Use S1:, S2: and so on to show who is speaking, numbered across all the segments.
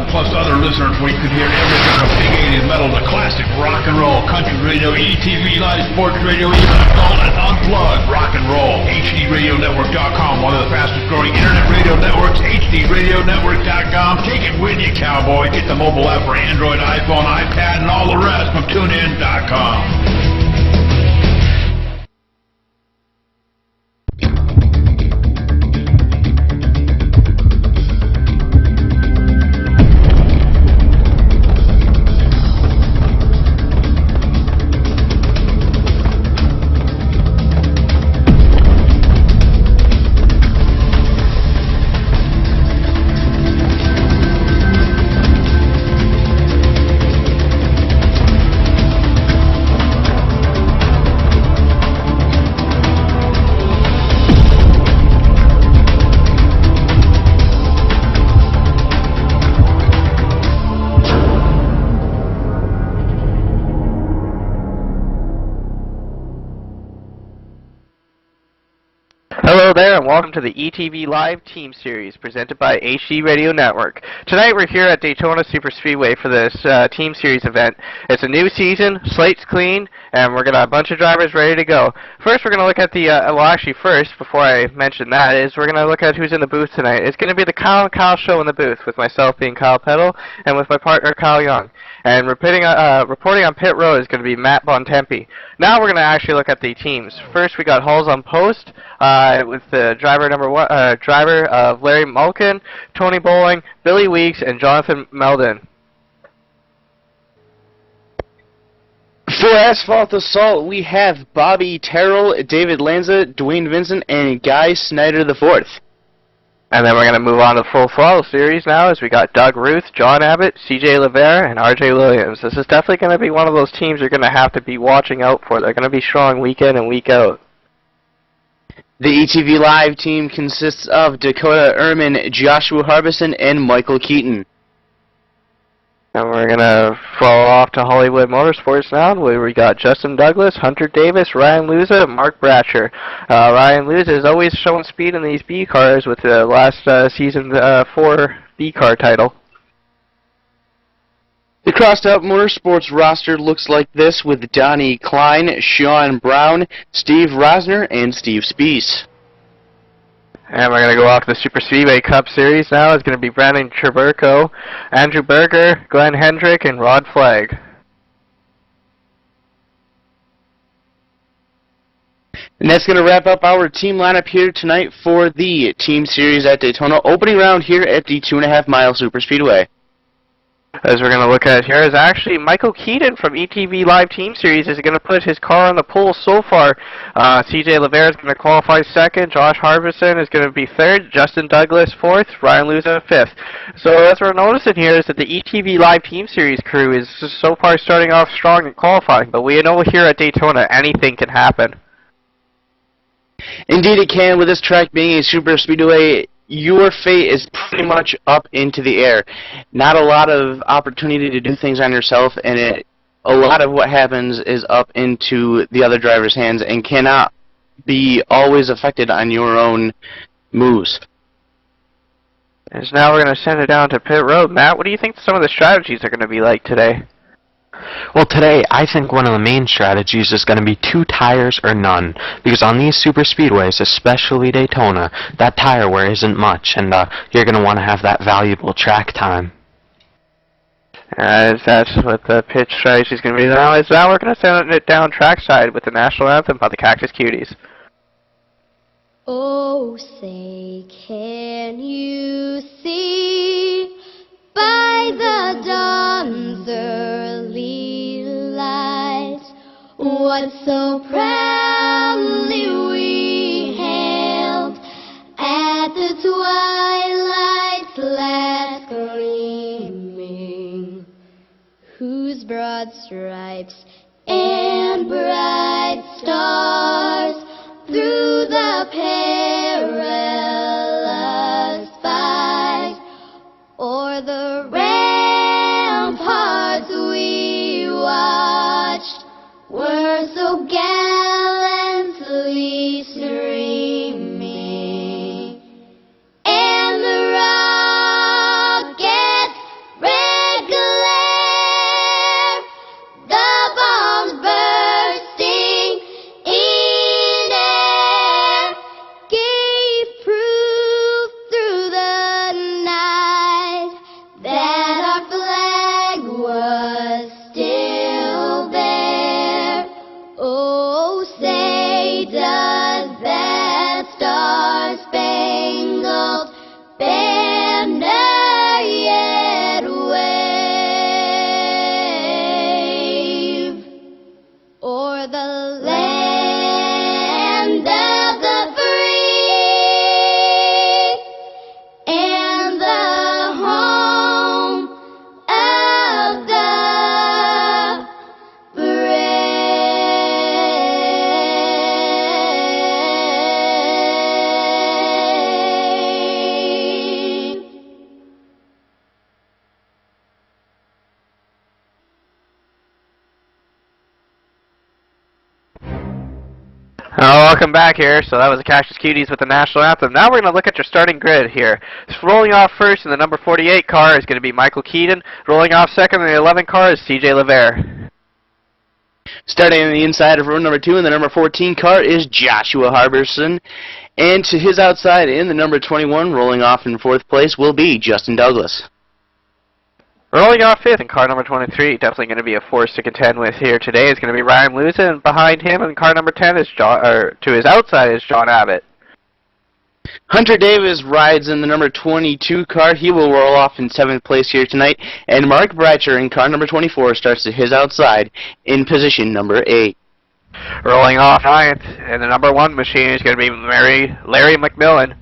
S1: plus other listeners where you could hear everything from big 80s metal to classic rock and roll, country radio, ETV, live sports radio, even adult and unplugged rock and roll. HDRadioNetwork.com, one of the fastest growing internet radio networks, HDRadioNetwork.com. Take it with you, cowboy. Get the mobile app for Android, iPhone, iPad, and all the rest from TuneIn.com.
S2: Hello there, and welcome to the ETV Live Team Series presented by HD Radio Network. Tonight we're here at Daytona Super Speedway for this Team Series event. It's a new season, slate's clean, and we're going to have a bunch of drivers ready to go. First we're going to look at the, before I mention that, we're going to look at who's in the booth tonight. It's going to be the Kyle and Kyle show in the booth, with myself being Kyle Peddle, and with my partner Kyle Young. And reporting on pit road is going to be Matt Bontempi. Now we're going to actually look at the teams. First we got Hulls on post, with the driver driver of Larry Mulkin, Tony Bowling, Billy Weeks, and Jonathan Meldon.
S3: For Asphalt Assault, we have Bobby Terrell, David Lanza, Dwayne Vincent, and Guy Snyder IV.
S2: And then we're going to move on to the Full Throttle Series now, as we got Doug Ruth, John Abbott, CJ LeVere, and RJ Williams. This is definitely going to be one of those teams you're going to have to be watching out for. They're going to be strong week in and week out.
S3: The ETV Live team consists of Dakota Ehrman, Joshua Harbison, and Michael Keaton.
S2: And we're going to follow off to Hollywood Motorsports now, where we got Justin Douglas, Hunter Davis, Ryan Luza, and Mark Bratcher. Ryan Luza is always showing speed in these B cars with the last season 4 B car title.
S3: The Crossed Out Motorsports roster looks like this, with Donnie Klein, Sean Brown, Steve Rosner, and Steve Spees.
S2: And we're going to go off to the Super Speedway Cup Series now. It's going to be Brandon Treberco, Andrew Berger, Glenn Hendrick, and Rod Flagg.
S3: And that's going to wrap up our team lineup here tonight for the Team Series at Daytona, opening round here at the 2.5 Mile Super Speedway.
S2: As we're going to look at here is actually Michael Keaton from ETV Live Team Series is going to put his car on the pole so far. CJ LeVere is going to qualify second. Josh Harbison is going to be third. Justin Douglas fourth. Ryan Luza fifth. So as we're noticing here is that the ETV Live Team Series crew is so far starting off strong in qualifying. But we know here at Daytona anything can happen.
S3: Indeed it can. With this track being a super speedway, your fate is pretty much up into the air. Not a lot of opportunity to do things on yourself, and a lot of what happens is up into the other driver's hands and cannot be always affected on your own moves.
S2: And so now we're going to send it down to pit road. Matt, what do you think some of the strategies are going to be like today?
S4: Well, today, I think one of the main strategies is going to be 2 tires or none, because on these super speedways, especially Daytona, that tire wear isn't much, and you're going to want to have that valuable track time.
S2: As that's what the pitch strategy is going to be now. Now we're going to send it down trackside with the national anthem by the Cactus Cuties.
S5: Oh, say, can you see by the dawn's early light what so proudly we hailed at the twilight's last gleaming, whose broad stripes and bright stars through the perilous fight o'er the ramparts we watched were so gallantly streaming, and the rockets
S2: Welcome back here. So that was the Cactus Cuties with the national anthem. Now we're going to look at your starting grid here. Rolling off first in the number 48 car is going to be Michael Keaton. Rolling off second in the 11 car is CJ Levere.
S3: Starting on the inside of row number 2 in the number 14 car is Joshua Harbison. And to his outside in the number 21, rolling off in 4th place, will be Justin Douglas.
S2: Rolling off 5th in car number 23, definitely going to be a force to contend with here today, is going to be Ryan Luza, and behind him in car number 10 is to his outside is John Abbott.
S3: Hunter Davis rides in the number 22 car. He will roll off in 7th place here tonight. And Mark Bratcher in car number 24 starts to his outside in position number 8.
S2: Rolling off 9th in the number 1 machine is going to be Larry McMillan,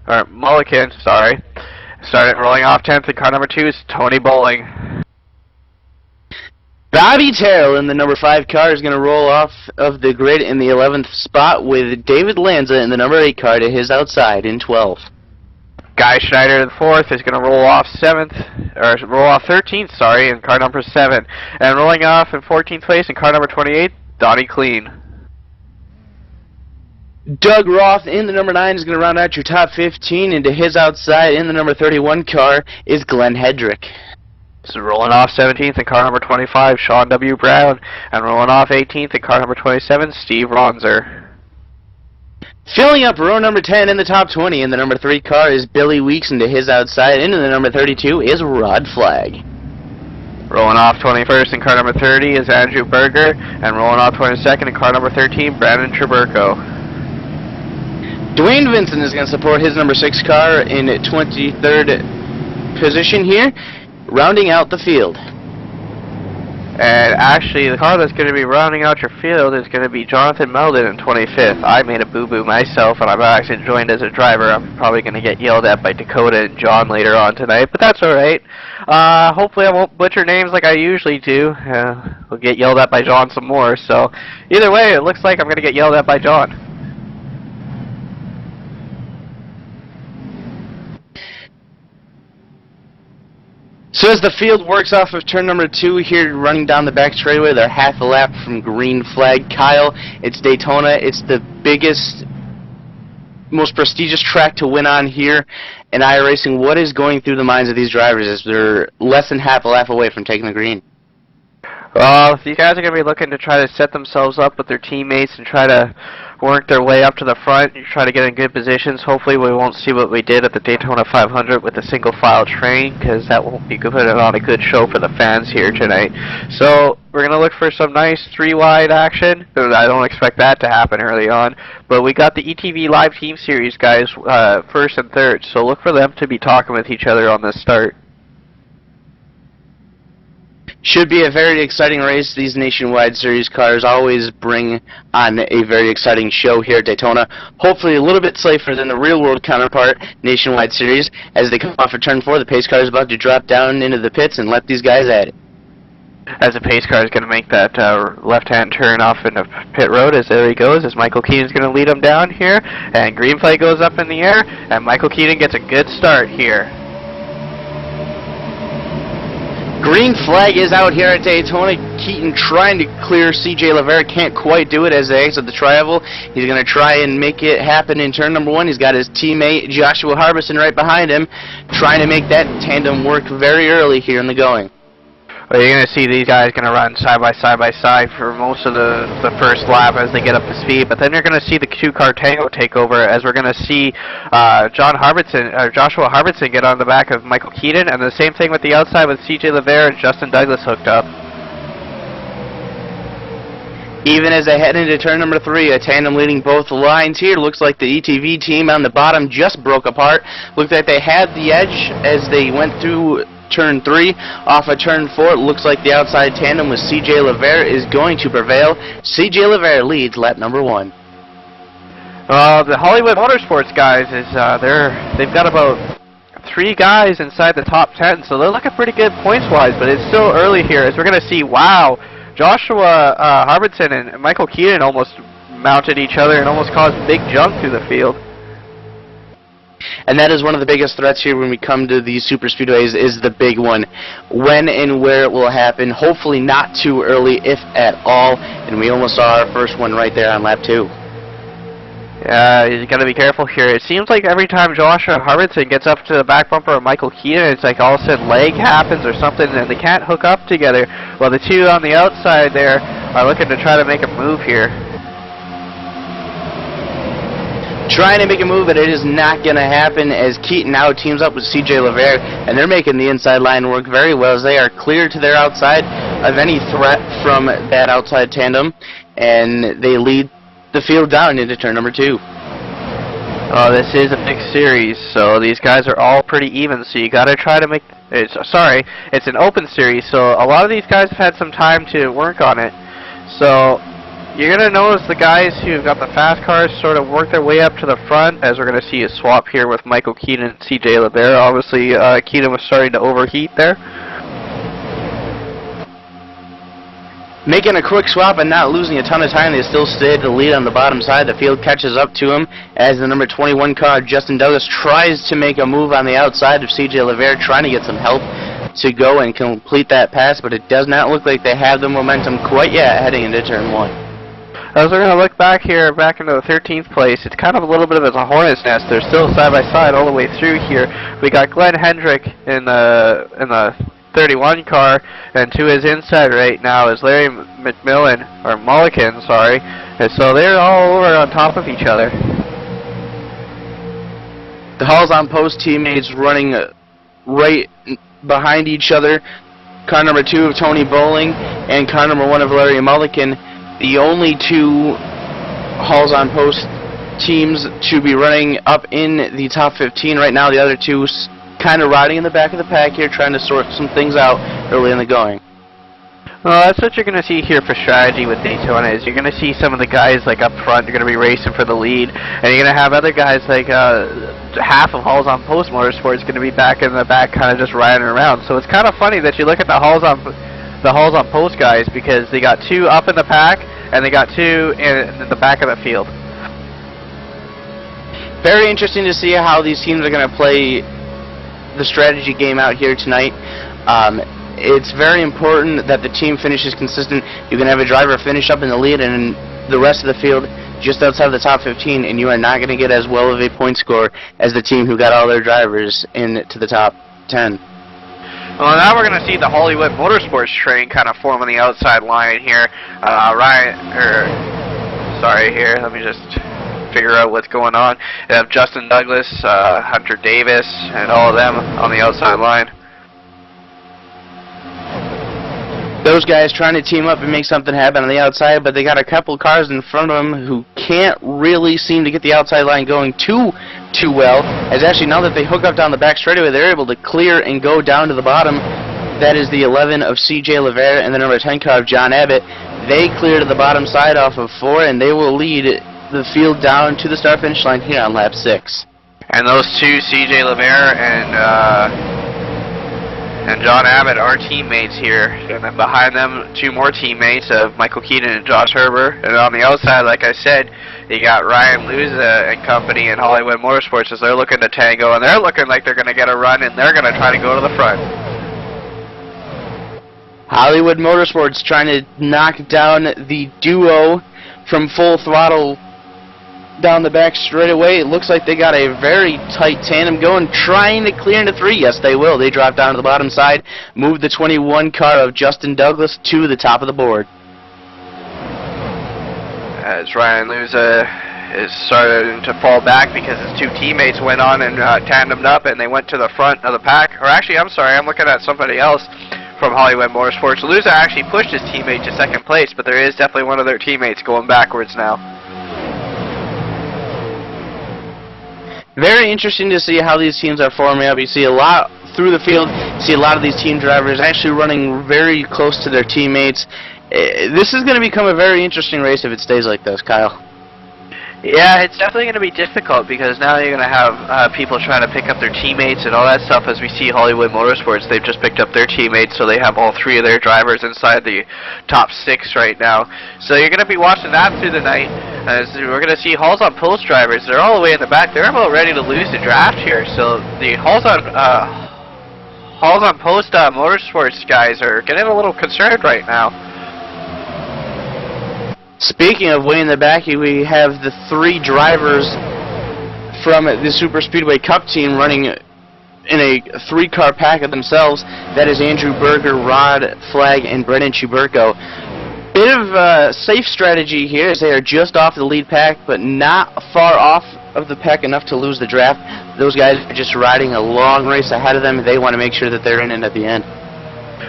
S2: or Mulliken, sorry. Started rolling off 10th in car number 2 is Tony Bowling.
S3: Bobby Terrell in the number 5 car is going to roll off of the grid in the 11th spot with David Lanza in the number 8 car to his outside in 12th.
S2: Guy Schneider in 4th is going to roll off 13th, sorry, in car number 7. And rolling off in 14th place in car number 28, Donnie Clean.
S3: Doug Roth in the number 9 is going to round out your top 15, and to his outside in the number 31 car is Glenn Hedrick.
S2: So rolling off 17th in car number 25, Sean W. Brown, and rolling off 18th in car number 27, Steve Ronzer.
S3: Filling up row number 10 in the top 20 in the number 3 car is Billy Weeks, and to his outside into the number 32 is Rod Flagg.
S2: Rolling off 21st in car number 30 is Andrew Berger, and rolling off 22nd in car number 13, Brandon Treberco.
S3: Dwayne Vincent is going to support his number 6 car in 23rd position here, rounding out the field.
S2: And actually, the car that's going to be rounding out your field is going to be Jonathan Meldon in 25th. I made a boo-boo myself, and I'm actually joined as a driver. I'm probably going to get yelled at by Dakota and John later on tonight, but that's alright. Hopefully I won't butcher names like I usually do. We'll get yelled at by John some more, so either way, it looks like I'm going to get yelled at by John.
S3: So as the field works off of turn number 2 here, running down the back straightaway, they're half a lap from green flag. Kyle, it's Daytona. It's the biggest, most prestigious track to win on here in iRacing. What is going through the minds of these drivers as they're less than half a lap away from taking the green?
S2: Well, these guys are going to be looking to try to set themselves up with their teammates and try to work their way up to the front and try to get in good positions. Hopefully we won't see what we did at the Daytona 500 with the single file train, because that won't be putting on a good show for the fans here tonight. So we're going to look for some nice 3-wide action. I don't expect that to happen early on. But we got the ETV Live Team Series guys first and third, so look for them to be talking with each other on this start.
S3: Should be a very exciting race. These Nationwide Series cars always bring on a very exciting show here at Daytona. Hopefully a little bit safer than the real-world counterpart, Nationwide Series. As they come off of turn 4, the pace car is about to drop down into the pits and let these guys at it.
S2: As the pace car is going to make that left-hand turn off into pit road, as there he goes, as Michael Keaton's going to lead him down here, and green flag goes up in the air, and Michael Keaton gets a good start here.
S3: Green flag is out here at Daytona. Keaton trying to clear CJ Levere, can't quite do it as they exit the tri-oval. He's going to try and make it happen in turn number 1. He's got his teammate Joshua Harbison right behind him, trying to make that tandem work very early here in the going.
S2: Well, you're going to see these guys going to run side by side for most of the first lap as they get up to speed. But then you're going to see the two-car tango take over, as we're going to see Joshua Harbison get on the back of Michael Keaton, and the same thing with the outside with CJ Levere and Justin Douglas hooked up.
S3: Even as they head into turn number 3, a tandem leading both lines here. Looks like the ETV team on the bottom just broke apart. Looked like they had the edge as they went through turn 3. Off of turn 4, it looks like the outside tandem with CJ Levere is going to prevail. CJ Levere leads lap number 1.
S2: The Hollywood Motorsports guys they've got about 3 guys inside the top 10, so they're looking pretty good points-wise, but it's still early here as we're going to see, wow, Joshua Harbison and Michael Keaton almost mounted each other and almost caused big junk through the field.
S3: And that is one of the biggest threats here when we come to these super speedways, is the big one. When and where it will happen. Hopefully not too early, if at all. And we almost saw our first one right there on lap 2.
S2: You got to be careful here. It seems like every time Joshua Harbinson gets up to the back bumper of Michael Keaton, it's like all of a sudden leg happens or something, and they can't hook up together. Well, the two on the outside there are looking to try to make a move here.
S3: Trying to make a move, but it is not going to happen as Keaton now teams up with CJ LeVere, and they're making the inside line work very well as they are clear to their outside of any threat from that outside tandem, and they lead the field down into turn number 2.
S2: Oh, this is a mixed series, so these guys are all pretty even, so you got to try to make... it's an open series, so a lot of these guys have had some time to work on it. So you're going to notice the guys who've got the fast cars sort of work their way up to the front, as we're going to see a swap here with Michael Keaton and CJ LeVere. Obviously, Keaton was starting to overheat there.
S3: Making a quick swap and not losing a ton of time, they still stay the lead on the bottom side. The field catches up to him as the number 21 car, Justin Douglas, tries to make a move on the outside of CJ LeVere, trying to get some help to go and complete that pass, but it does not look like they have the momentum quite yet heading into turn 1.
S2: As we're going to look back here, back into the 13th place, it's kind of a little bit of a hornet's nest. They're still side by side all the way through here. We got Glenn Hendrick in the 31 car, and to his inside right now is Larry Mulliken, sorry. And so they're all over on top of each other.
S3: The Halls on Post teammates running right behind each other. Car number 2 of Tony Bowling and car number 1 of Larry Mulliken, the only two Halls on Post teams to be running up in the top 15 right now. The other two kind of riding in the back of the pack here, trying to sort some things out early in the going.
S2: Well, that's what you're going to see here for strategy with Daytona, is you're going to see some of the guys like up front, you're going to be racing for the lead, and you're going to have other guys like half of Halls on Post Motorsports going to be back in the back kind of just riding around. So it's kind of funny that you look at the Halls on Post guys, because they got 2 up in the pack and they got 2 in the back of the field.
S3: Very interesting to see how these teams are going to play the strategy game out here tonight. It's very important that the team finishes consistent. You can have a driver finish up in the lead and the rest of the field just outside of the top 15, and you are not going to get as well of a point score as the team who got all their drivers into the top 10.
S2: Well, now we're going to see the Hollywood Motorsports train kind of form on the outside line here. Here, let me just figure out what's going on. You have Justin Douglas, Hunter Davis, and all of them on the outside line.
S3: Those guys trying to team up and make something happen on the outside, but they got a couple cars in front of them who can't really seem to get the outside line going too well, as actually now that they hook up down the back straightaway, they're able to clear and go down to the bottom. That is the 11 of CJ LeVere and the number 10 car of John Abbott. They clear to the bottom side off of 4, and they will lead the field down to the start-finish line here on lap 6.
S2: And those two, CJ LeVere and John Abbott, are teammates here. And then behind them, 2 more teammates of Michael Keaton and Josh Herbert. And on the outside, like I said, you got Ryan Luza and company in Hollywood Motorsports as they're looking to tango, and they're looking like they're going to get a run, and they're going to try to go to the front.
S3: Hollywood Motorsports trying to knock down the duo from Full Throttle down the back straight away. It looks like they got a very tight tandem going, trying to clear into 3. Yes, they will. They drop down to the bottom side, move the 21 car of Justin Douglas to the top of the board.
S2: As Ryan Luza is starting to fall back because his 2 teammates went on and tandemed up, and they went to the front of the pack. Or actually, I'm sorry, I'm looking at somebody else from Hollywood Motorsports. Luza actually pushed his teammate to 2nd place, but there is definitely one of their teammates going backwards now.
S3: Very interesting to see how these teams are forming up. You see a lot through the field. You see a lot of these team drivers actually running very close to their teammates. This is going to become a very interesting race if it stays like this, Kyle.
S2: Yeah, it's definitely going to be difficult because now you're going to have people trying to pick up their teammates and all that stuff. As we see Hollywood Motorsports, they've just picked up their teammates, so they have all 3 of their drivers inside the top 6 right now. So you're going to be watching that through the night. As we're going to see Halls on Post drivers. They're all the way in the back. They're about ready to lose the draft here. So the Halls on Post Motorsports guys are getting a little concerned right now.
S3: Speaking of way in the back, we have the 3 drivers from the Super Speedway Cup team running in a 3-car pack of themselves. That is Andrew Berger, Rod Flagg, and Brendan Chuberko. Bit of a safe strategy here as they are just off the lead pack, but not far off of the pack enough to lose the draft. Those guys are just riding a long race ahead of them. They want to make sure that they're in it at the end.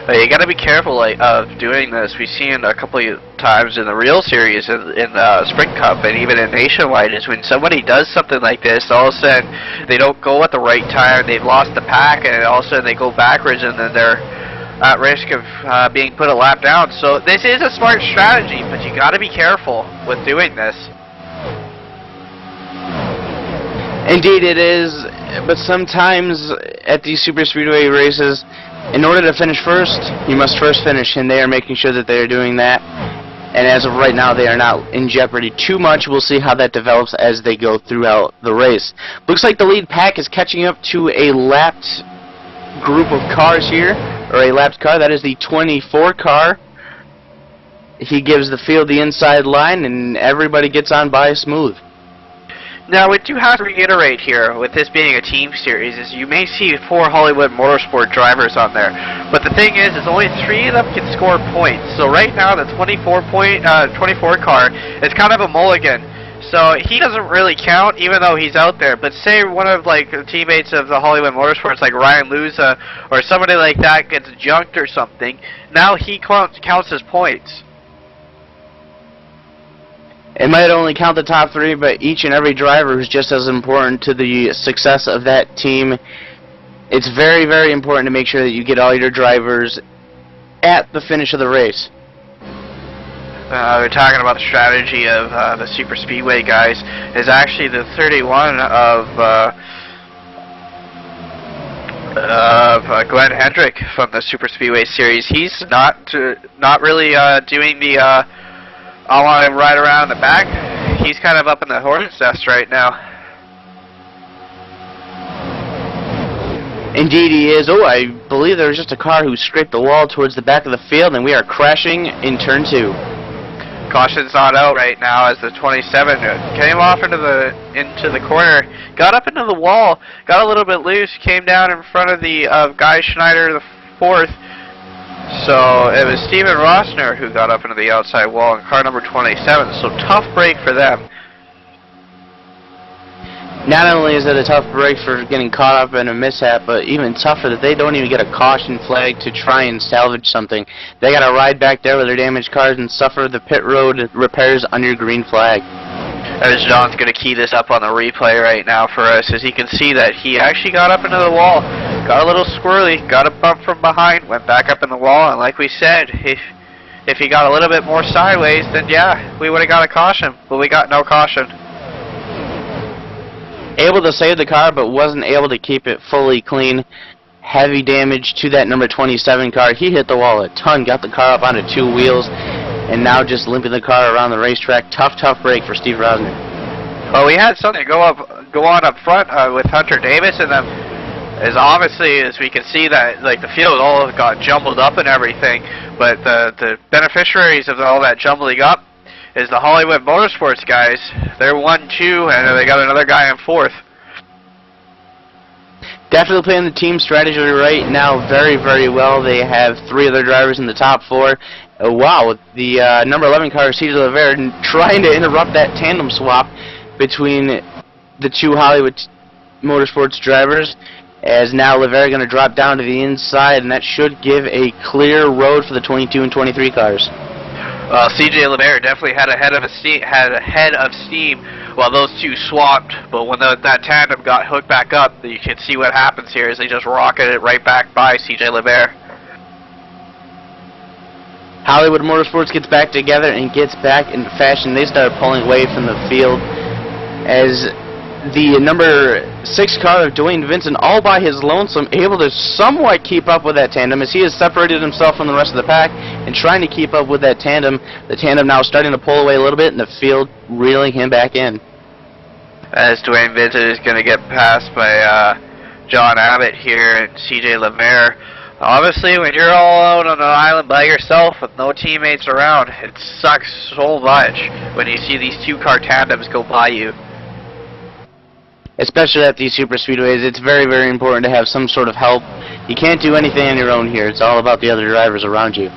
S2: You got to be careful of doing this. We've seen a couple of times in the real series, in the Sprint Cup, and even in Nationwide, is when somebody does something like this, all of a sudden they don't go at the right time, they've lost the pack, and all of a sudden they go backwards, and then they're at risk of being put a lap down. So this is a smart strategy, but you got to be careful with doing this.
S3: Indeed it is, but sometimes at these super speedway races, in order to finish first, you must first finish, and they are making sure that they are doing that. And as of right now, they are not in jeopardy too much. We'll see how that develops as they go throughout the race. Looks like the lead pack is catching up to a lapped group of cars here, or a lapped car. That is the 24 car. He gives the field the inside line, and everybody gets on by smooth.
S2: Now, we do have to reiterate here, with this being a team series, is you may see 4 Hollywood Motorsport drivers on there. But the thing is only 3 of them can score points. So right now, the 24 car is kind of a mulligan. So he doesn't really count, even though he's out there. But say one of the teammates of the Hollywood Motorsports, like Ryan Luza, or somebody like that gets junked or something, now he counts as points.
S3: It might only count the top 3, but each and every driver is just as important to the success of that team. It's very, very important to make sure that you get all your drivers at the finish of the race.
S2: We're talking about the strategy of the Super Speedway guys. Is actually the 31 of Glenn Hendrick from the Super Speedway series. He's not really doing the I want him right around the back. He's kind of up in the hornet's nest right now.
S3: Indeed he is. Oh, I believe there was just a car who scraped the wall towards the back of the field, and we are crashing in turn 2.
S2: Caution's not out right now as the 27 came off into the corner, got up into the wall, got a little bit loose, came down in front of the Guy Schneider, the 4th. So it was Steven Rossner who got up into the outside wall in car number 27, so tough break for them.
S3: Not only is it a tough break for getting caught up in a mishap, but even tougher that they don't even get a caution flag to try and salvage something. They got to ride back there with their damaged cars and suffer the pit road repairs under green flag.
S2: As John's going to key this up on the replay right now for us, as you can see that he actually got up into the wall, got a little squirrely, got a bump from behind, went back up in the wall, and like we said, if he got a little bit more sideways, then yeah, we would have got a caution, but we got no caution.
S3: Able to save the car, but wasn't able to keep it fully clean. Heavy damage to that number 27 car. He hit the wall a ton, got the car up onto 2 wheels, and now just limping the car around the racetrack. Tough break for Steve Rosner.
S2: Well, we had something go on up front with Hunter Davis, and them. As obviously as we can see that the field all got jumbled up and everything, but the beneficiaries of all that jumbling up is the Hollywood Motorsports guys. They're 1-2, and they got another guy in 4th.
S3: Definitely playing the team strategy right now very, very well. They have 3 other drivers in the top 4. Wow, the number 11 car, CJ LeVere, trying to interrupt that tandem swap between the 2 Hollywood Motorsports drivers, as now LeVere going to drop down to the inside, and that should give a clear road for the 22 and 23 cars.
S2: CJ LeVere definitely had a head of steam while those 2 swapped, but when that tandem got hooked back up, you can see what happens here is they just rocketed it right back by CJ LeVere.
S3: Hollywood Motorsports gets back together and gets back into fashion. They start pulling away from the field as the number 6 car of Dwayne Vincent, all by his lonesome, able to somewhat keep up with that tandem as he has separated himself from the rest of the pack and trying to keep up with that tandem. The tandem now starting to pull away a little bit, and the field reeling him back in.
S2: As Dwayne Vincent is going to get passed by John Abbott here and CJ LeVere. Obviously, when you're all out on an island by yourself with no teammates around, it sucks so much when you see these two-car tandems go by you.
S3: Especially at these super speedways, it's very, very important to have some sort of help. You can't do anything on your own here. It's all about the other drivers around you.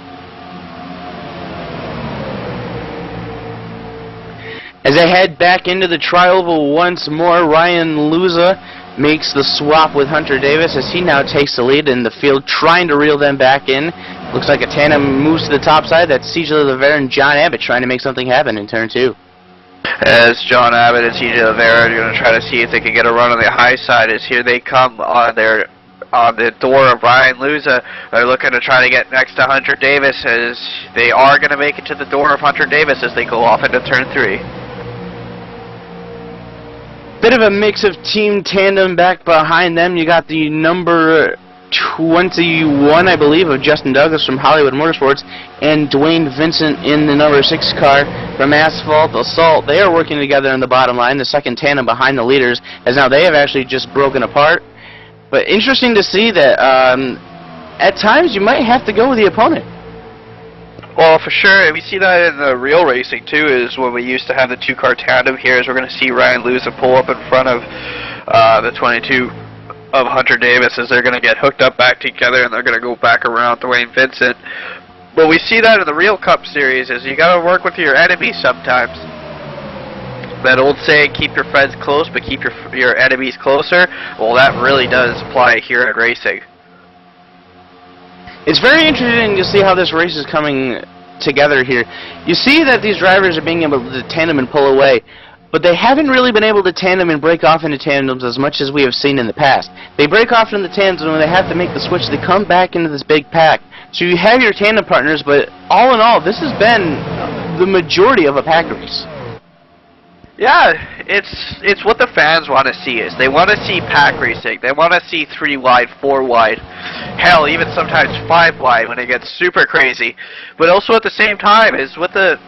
S3: As they head back into the tri-oval once more, Ryan Luza makes the swap with Hunter Davis as he now takes the lead in the field, trying to reel them back in. Looks like a tandem moves to the top side. That's CJ Rivera and John Abbott trying to make something happen in turn 2.
S2: As John Abbott and CJ Rivera are going to try to see if they can get a run on the high side, as here they come on the door of Ryan Luza. They're looking to try to get next to Hunter Davis, as they are going to make it to the door of Hunter Davis as they go off into turn 3.
S3: Bit of a mix of team tandem back behind them. You got the number 21, I believe, of Justin Douglas from Hollywood Motorsports, and Dwayne Vincent in the number 6 car from Asphalt Assault. They are working together in the bottom line, the second tandem behind the leaders, as now they have actually just broken apart. But interesting to see that at times you might have to go with the opponent.
S2: Well, for sure, we see that in the real racing, too, is when we used to have the two-car tandem here, is we're going to see Ryan Luza pull up in front of the 22 of Hunter Davis, as they're going to get hooked up back together, and they're going to go back around Dwayne Vincent. But we see that in the real Cup Series, is you got to work with your enemies sometimes. That old saying, keep your friends close, but keep your enemies closer, well, that really does apply here at racing.
S3: It's very interesting to see how this race is coming together here. You see that these drivers are being able to tandem and pull away, but they haven't really been able to tandem and break off into tandems as much as we have seen in the past. They break off into the tandems, and when they have to make the switch, they come back into this big pack. So you have your tandem partners, but all in all, this has been the majority of a pack race.
S2: Yeah, it's what the fans want to see. Is they want to see pack racing. They want to see 3 wide, 4 wide, hell, even sometimes 5 wide when it gets super crazy. But also at the same time, is with the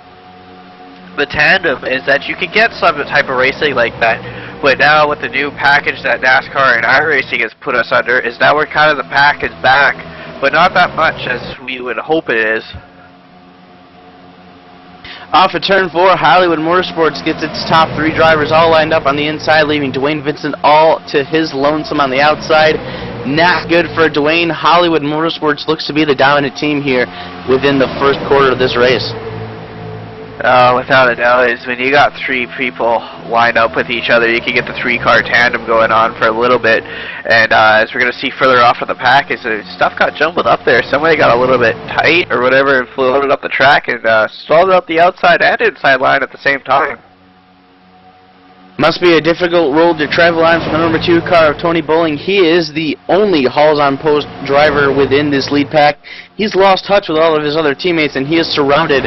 S2: tandem, is that you can get some type of racing like that. But now with the new package that NASCAR and iRacing has put us under, is now we're kind of the pack is back, but not that much as we would hope it is.
S3: Off of turn 4, Hollywood Motorsports gets its top 3 drivers all lined up on the inside, leaving Dwayne Vincent all to his lonesome on the outside. Not good for Dwayne. Hollywood Motorsports looks to be the dominant team here within the first quarter of this race.
S2: Without a doubt, is when you got 3 people lined up with each other, you can get the 3-car tandem going on for a little bit. And as we're going to see further off of the pack, is stuff got jumbled up there. Somebody got a little bit tight or whatever and floated up the track and stalled up the outside and inside line at the same time.
S3: Must be a difficult road to travel on for the number 2 car of Tony Bowling. He is the only hauls-on-post driver within this lead pack. He's lost touch with all of his other teammates, and he is surrounded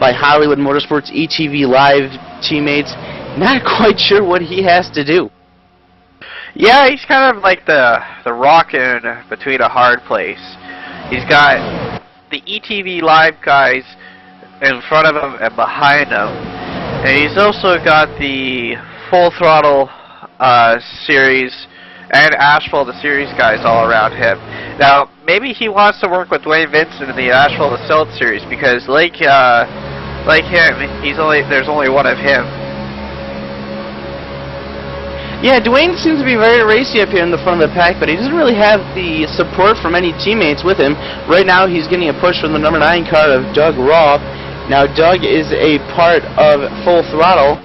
S3: by Hollywood Motorsports ETV Live teammates. Not quite sure what he has to do.
S2: Yeah, he's kind of like the rock in between a hard place. He's got the ETV Live guys in front of him and behind him, and he's also got the Full Throttle series and Asphalt the series guys all around him. Now, maybe he wants to work with Dwayne Vincent in the Asphalt Assault series, because like him, there's only one of him.
S3: Yeah, Dwayne seems to be very racy up here in the front of the pack, but he doesn't really have the support from any teammates with him. Right now, he's getting a push from the number 9 car of Doug Roth. Now, Doug is a part of Full Throttle,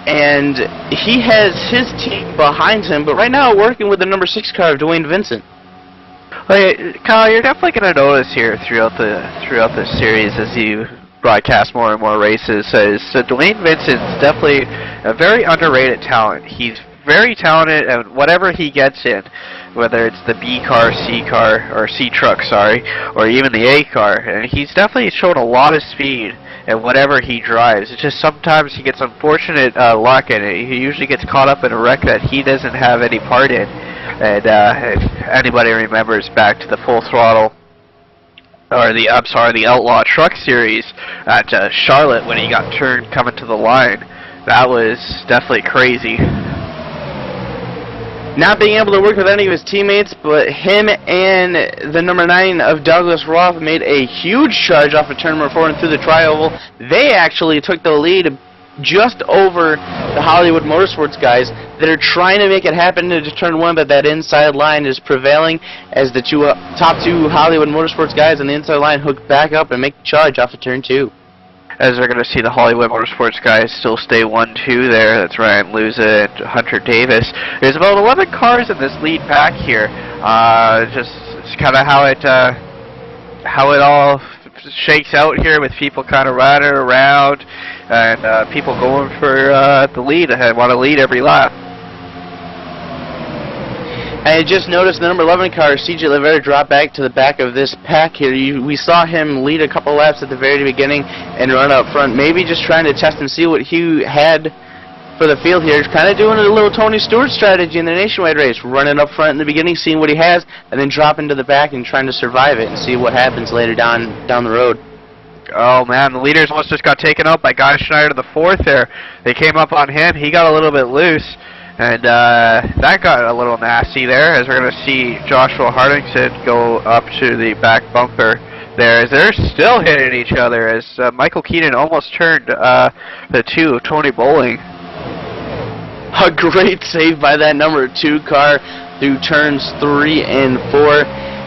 S3: and he has his team behind him, but right now working with the number 6 car of Dwayne Vincent.
S2: Kyle, you're definitely going to notice here throughout the series as you broadcast more and more races, so Dwayne Vincent's definitely a very underrated talent. He's very talented at whatever he gets in, whether it's the B car, C car, or C truck, sorry, or even the A car. And he's definitely shown a lot of speed in whatever he drives. It's just sometimes he gets unfortunate luck, and he usually gets caught up in a wreck that he doesn't have any part in. And if anybody remembers back to the Full Throttle, or the Outlaw Truck Series at Charlotte when he got turned coming to the line, that was definitely crazy.
S3: not being able to work with any of his teammates, but him and the number 9 of Douglas Roth made a huge charge off of turn number 4 and through the tri-oval. They actually took the lead just over the Hollywood Motorsports guys that are trying to make it happen into turn 1, but that inside line is prevailing as the top two Hollywood Motorsports guys on the inside line hook back up and make the charge off of turn 2.
S2: As we're going to see the Hollywood Motorsports guys still stay 1-2 there. That's Ryan Luza and Hunter Davis. There's about 11 cars in this lead pack here. It's kind of how it all shakes out here, with people kind of riding around and people going for the lead and want to lead every lap.
S3: I just noticed the number 11 car, CJ Rivera, drop back to the back of this pack here. We saw him lead a couple laps at the very beginning and run up front, maybe just trying to test and see what he had for the field here. Kind of doing a little Tony Stewart strategy in the Nationwide race, running up front in the beginning, seeing what he has, and then dropping to the back and trying to survive it and see what happens later down the road.
S2: Oh man, the leaders almost just got taken out by Guy Schneider the 4th there. They came up on him, he got a little bit loose, and that got a little nasty there, as we're going to see Joshua Hardington go up to the back bumper there, as they're still hitting each other, as Michael Keenan almost turned the 2 of Tony Bowling.
S3: A great save by that number 2 car through turns 3 and 4.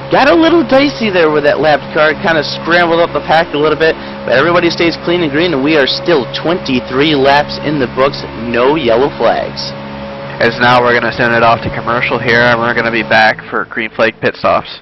S3: Got a little dicey there with that lapped car, kind of scrambled up the pack a little bit, but everybody stays clean and green, and we are still 23 laps in the books, no yellow flags.
S2: As now we're going to send it off to commercial here, and we're going to be back for green flag pit stops.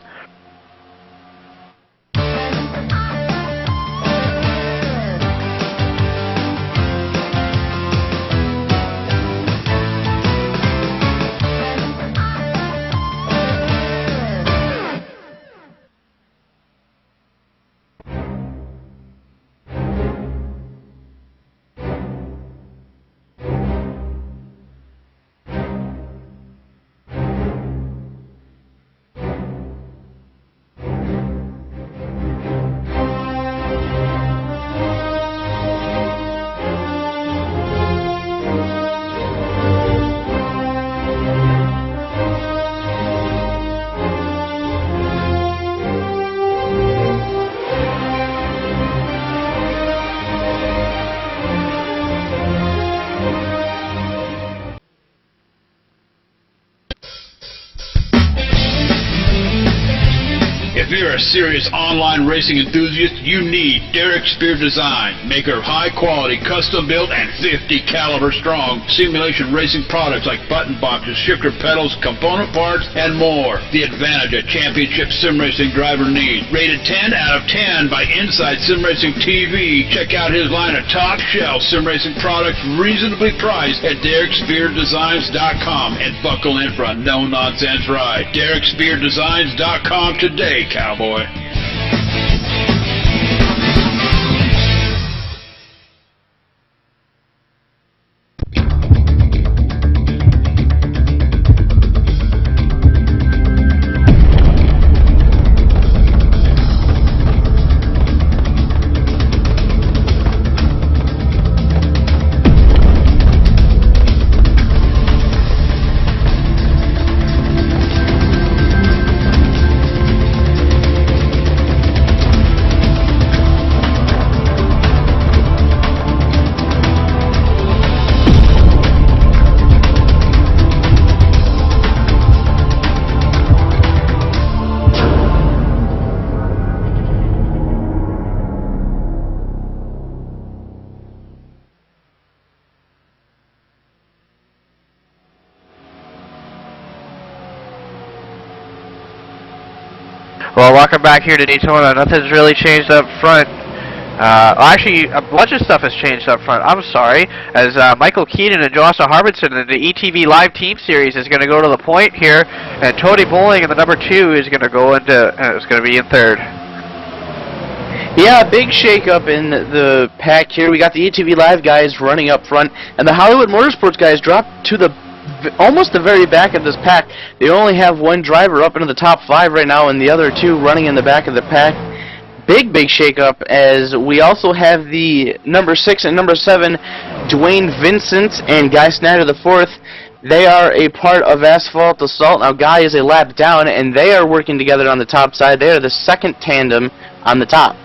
S1: If you're a serious online racing enthusiast, you need Derek Spear Design, maker of high-quality, custom-built, and 50 caliber strong simulation racing products like button boxes, shifter pedals, component parts, and more. The advantage a championship sim racing driver needs. Rated 10 out of 10 by Inside Sim Racing TV. Check out his line of top-shelf sim racing products, reasonably priced at DerekSpearDesigns.com, and buckle in for a no-nonsense ride. DerekSpearDesigns.com today, cowboy.
S2: Well, welcome back here to Daytona. Nothing's really changed up front. Actually, a bunch of stuff has changed up front. I'm sorry. As Michael Keenan and Joshua Harbinson in the ETV Live Team Series is going to go to the point here, and Tony Bowling in the number 2 is going to go into. Is going to be in 3rd.
S3: Yeah, big shake-up in the pack here. We got the ETV Live guys running up front, and the Hollywood Motorsports guys dropped to almost the very back of this pack. They only have one driver up into the top 5 right now, and the other 2 running in the back of the pack. Big shake-up, as we also have the number 6 and number 7, Dwayne Vincent and Guy Snyder the 4th, They are a part of Asphalt Assault. Now Guy is a lap down, and they are working together on the top side. They are the second tandem on the top.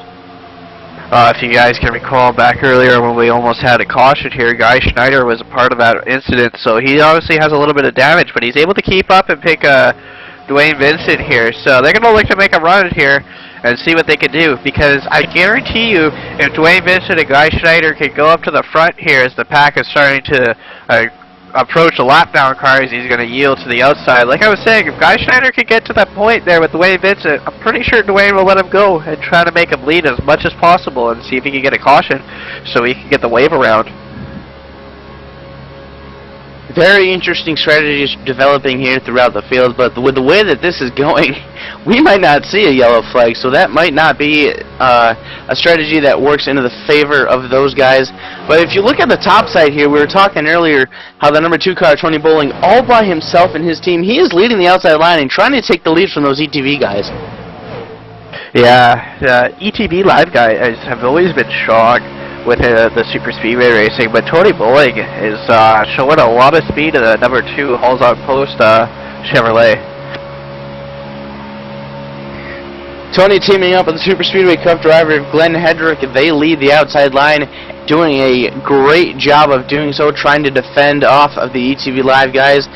S2: If you guys can recall back earlier when we almost had a caution here, Guy Schneider was a part of that incident, so he obviously has a little bit of damage, but he's able to keep up and pick Dwayne Vincent here. So they're going to look to make a run here and see what they can do, because I guarantee you if Dwayne Vincent and Guy Schneider could go up to the front here as the pack is starting to approach the lap down cars, he's going to yield to the outside. Like I was saying, if Guy Schneider could get to that point there with Dwayne Vincent, I'm pretty sure Dwayne will let him go and try to make him lead as much as possible and see if he can get a caution so he can get the wave around.
S3: Very interesting strategies developing here throughout the field, but with the way that this is going, we might not see a yellow flag, so that might not be a strategy that works into the favor of those guys. But if you look at the top side here, we were talking earlier how the number 2 car, Tony Bowling, all by himself and his team, he is leading the outside line and trying to take the lead from those ETV guys.
S2: Yeah, ETV live guys have always been shocked with the super speedway racing, but Tony Bowling is showing a lot of speed in the number 2 Halls on Post Chevrolet.
S3: Tony teaming up with the super speedway cup driver Glenn Hedrick. They lead the outside line, doing a great job of doing so, trying to defend off of the ETV live guys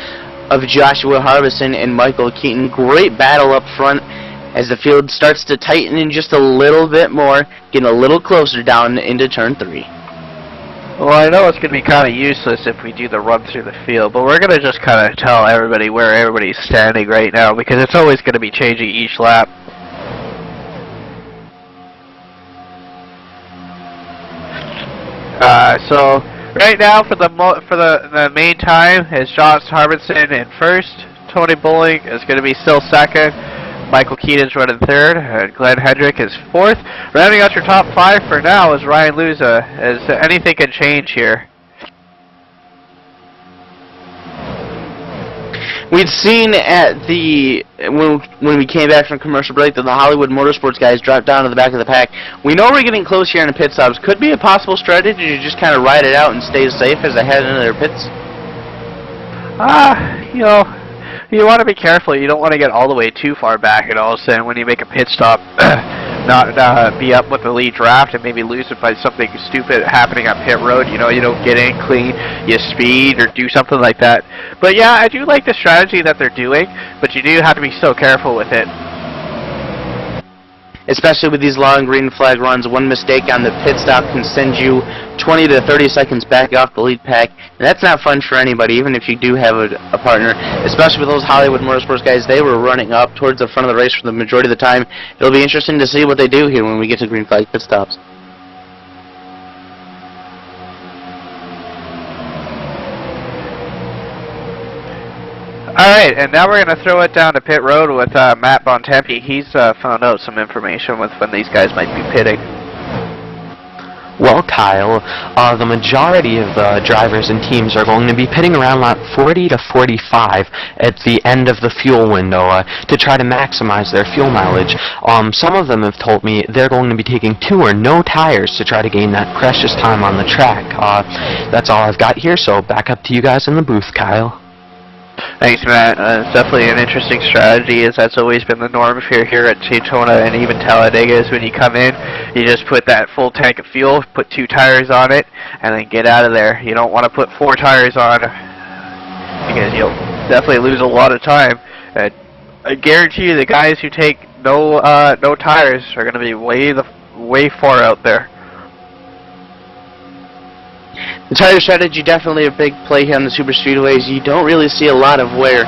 S3: of Joshua Harbison and Michael Keaton. Great battle up front as the field starts to tighten in just a little bit more, getting a little closer down into turn 3.
S2: Well, I know it's going to be kind of useless if we do the run through the field, but we're going to just kind of tell everybody where everybody's standing right now, because it's always going to be changing each lap. So right now for the main time is Josh Harbison in first. Tony Bowling is going to be still second. Michael Keaton's running third, and Glenn Hedrick is fourth. Rounding out your top 5 for now is Ryan Luza, as anything can change here.
S3: We'd seen at the when we came back from commercial break that the Hollywood Motorsports guys dropped down to the back of the pack. We know we're getting close here in the pit stops. Could be a possible strategy to just kind of ride it out and stay safe as they head into their pits.
S2: You know, you want to be careful. You don't want to get all the way too far back, and all of a sudden when you make a pit stop, not be up with the lead draft and maybe lose it by something stupid happening on pit road. You know, you don't get in clean, you speed or do something like that. But yeah, I do like the strategy that they're doing, but you do have to be so careful with it.
S3: Especially with these long green flag runs, one mistake on the pit stop can send you 20 to 30 seconds back off the lead pack, and that's not fun for anybody, even if you do have a partner. Especially with those Hollywood Motorsports guys, they were running up towards the front of the race for the majority of the time. It'll be interesting to see what they do here when we get to green flag pit stops.
S2: Alright, and now we're going to throw it down to pit road with Matt Bontempi. He's found out some information with when these guys might be pitting.
S4: Well, Kyle, the majority of the drivers and teams are going to be pitting around lap 40 to 45 at the end of the fuel window to try to maximize their fuel mileage. Some of them have told me they're going to be taking 2 or no tires to try to gain that precious time on the track. That's all I've got here, so back up to you guys in the booth, Kyle.
S2: Thanks, Matt. It's definitely an interesting strategy, as that's always been the norm here at Daytona and even Talladega. Is when you come in, you just put that full tank of fuel, put 2 tires on it, and then get out of there. You don't want to put 4 tires on, because you'll definitely lose a lot of time. And I guarantee you, the guys who take no tires are going to be way far out there.
S3: The tire strategy definitely a big play here on the super speedways. You don't really see a lot of wear.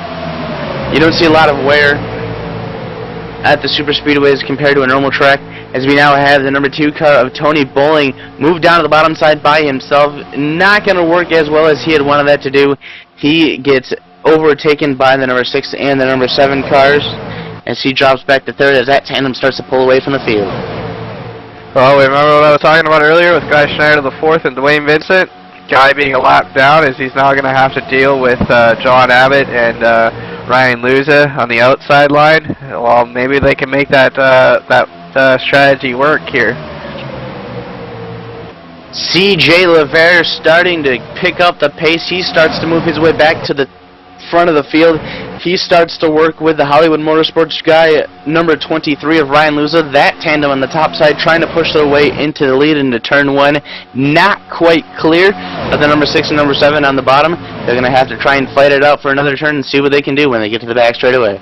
S3: You don't see a lot of wear at the super speedways compared to a normal track, as we now have the number 2 car of Tony Bowling move down to the bottom side by himself. Not going to work as well as he had wanted that to do. He gets overtaken by the number 6 and the number 7 cars as he drops back to 3rd as that tandem starts to pull away from the field.
S2: Well, remember what I was talking about earlier with Guy Schneider the 4th and Dwayne Vincent? Guy being a lap down, is he's now going to have to deal with John Abbott and Ryan Luza on the outside line. Well, maybe they can make that strategy work here. CJ
S3: LeVere starting to pick up the pace. He starts to move his way back to the front of the field. He starts to work with the Hollywood Motorsports guy, number 23 of Ryan Luza. That tandem on the top side trying to push their way into the lead into turn 1. Not quite clear. But the number 6 and number 7 on the bottom, they're going to have to try and fight it out for another turn and see what they can do when they get to the back straightaway.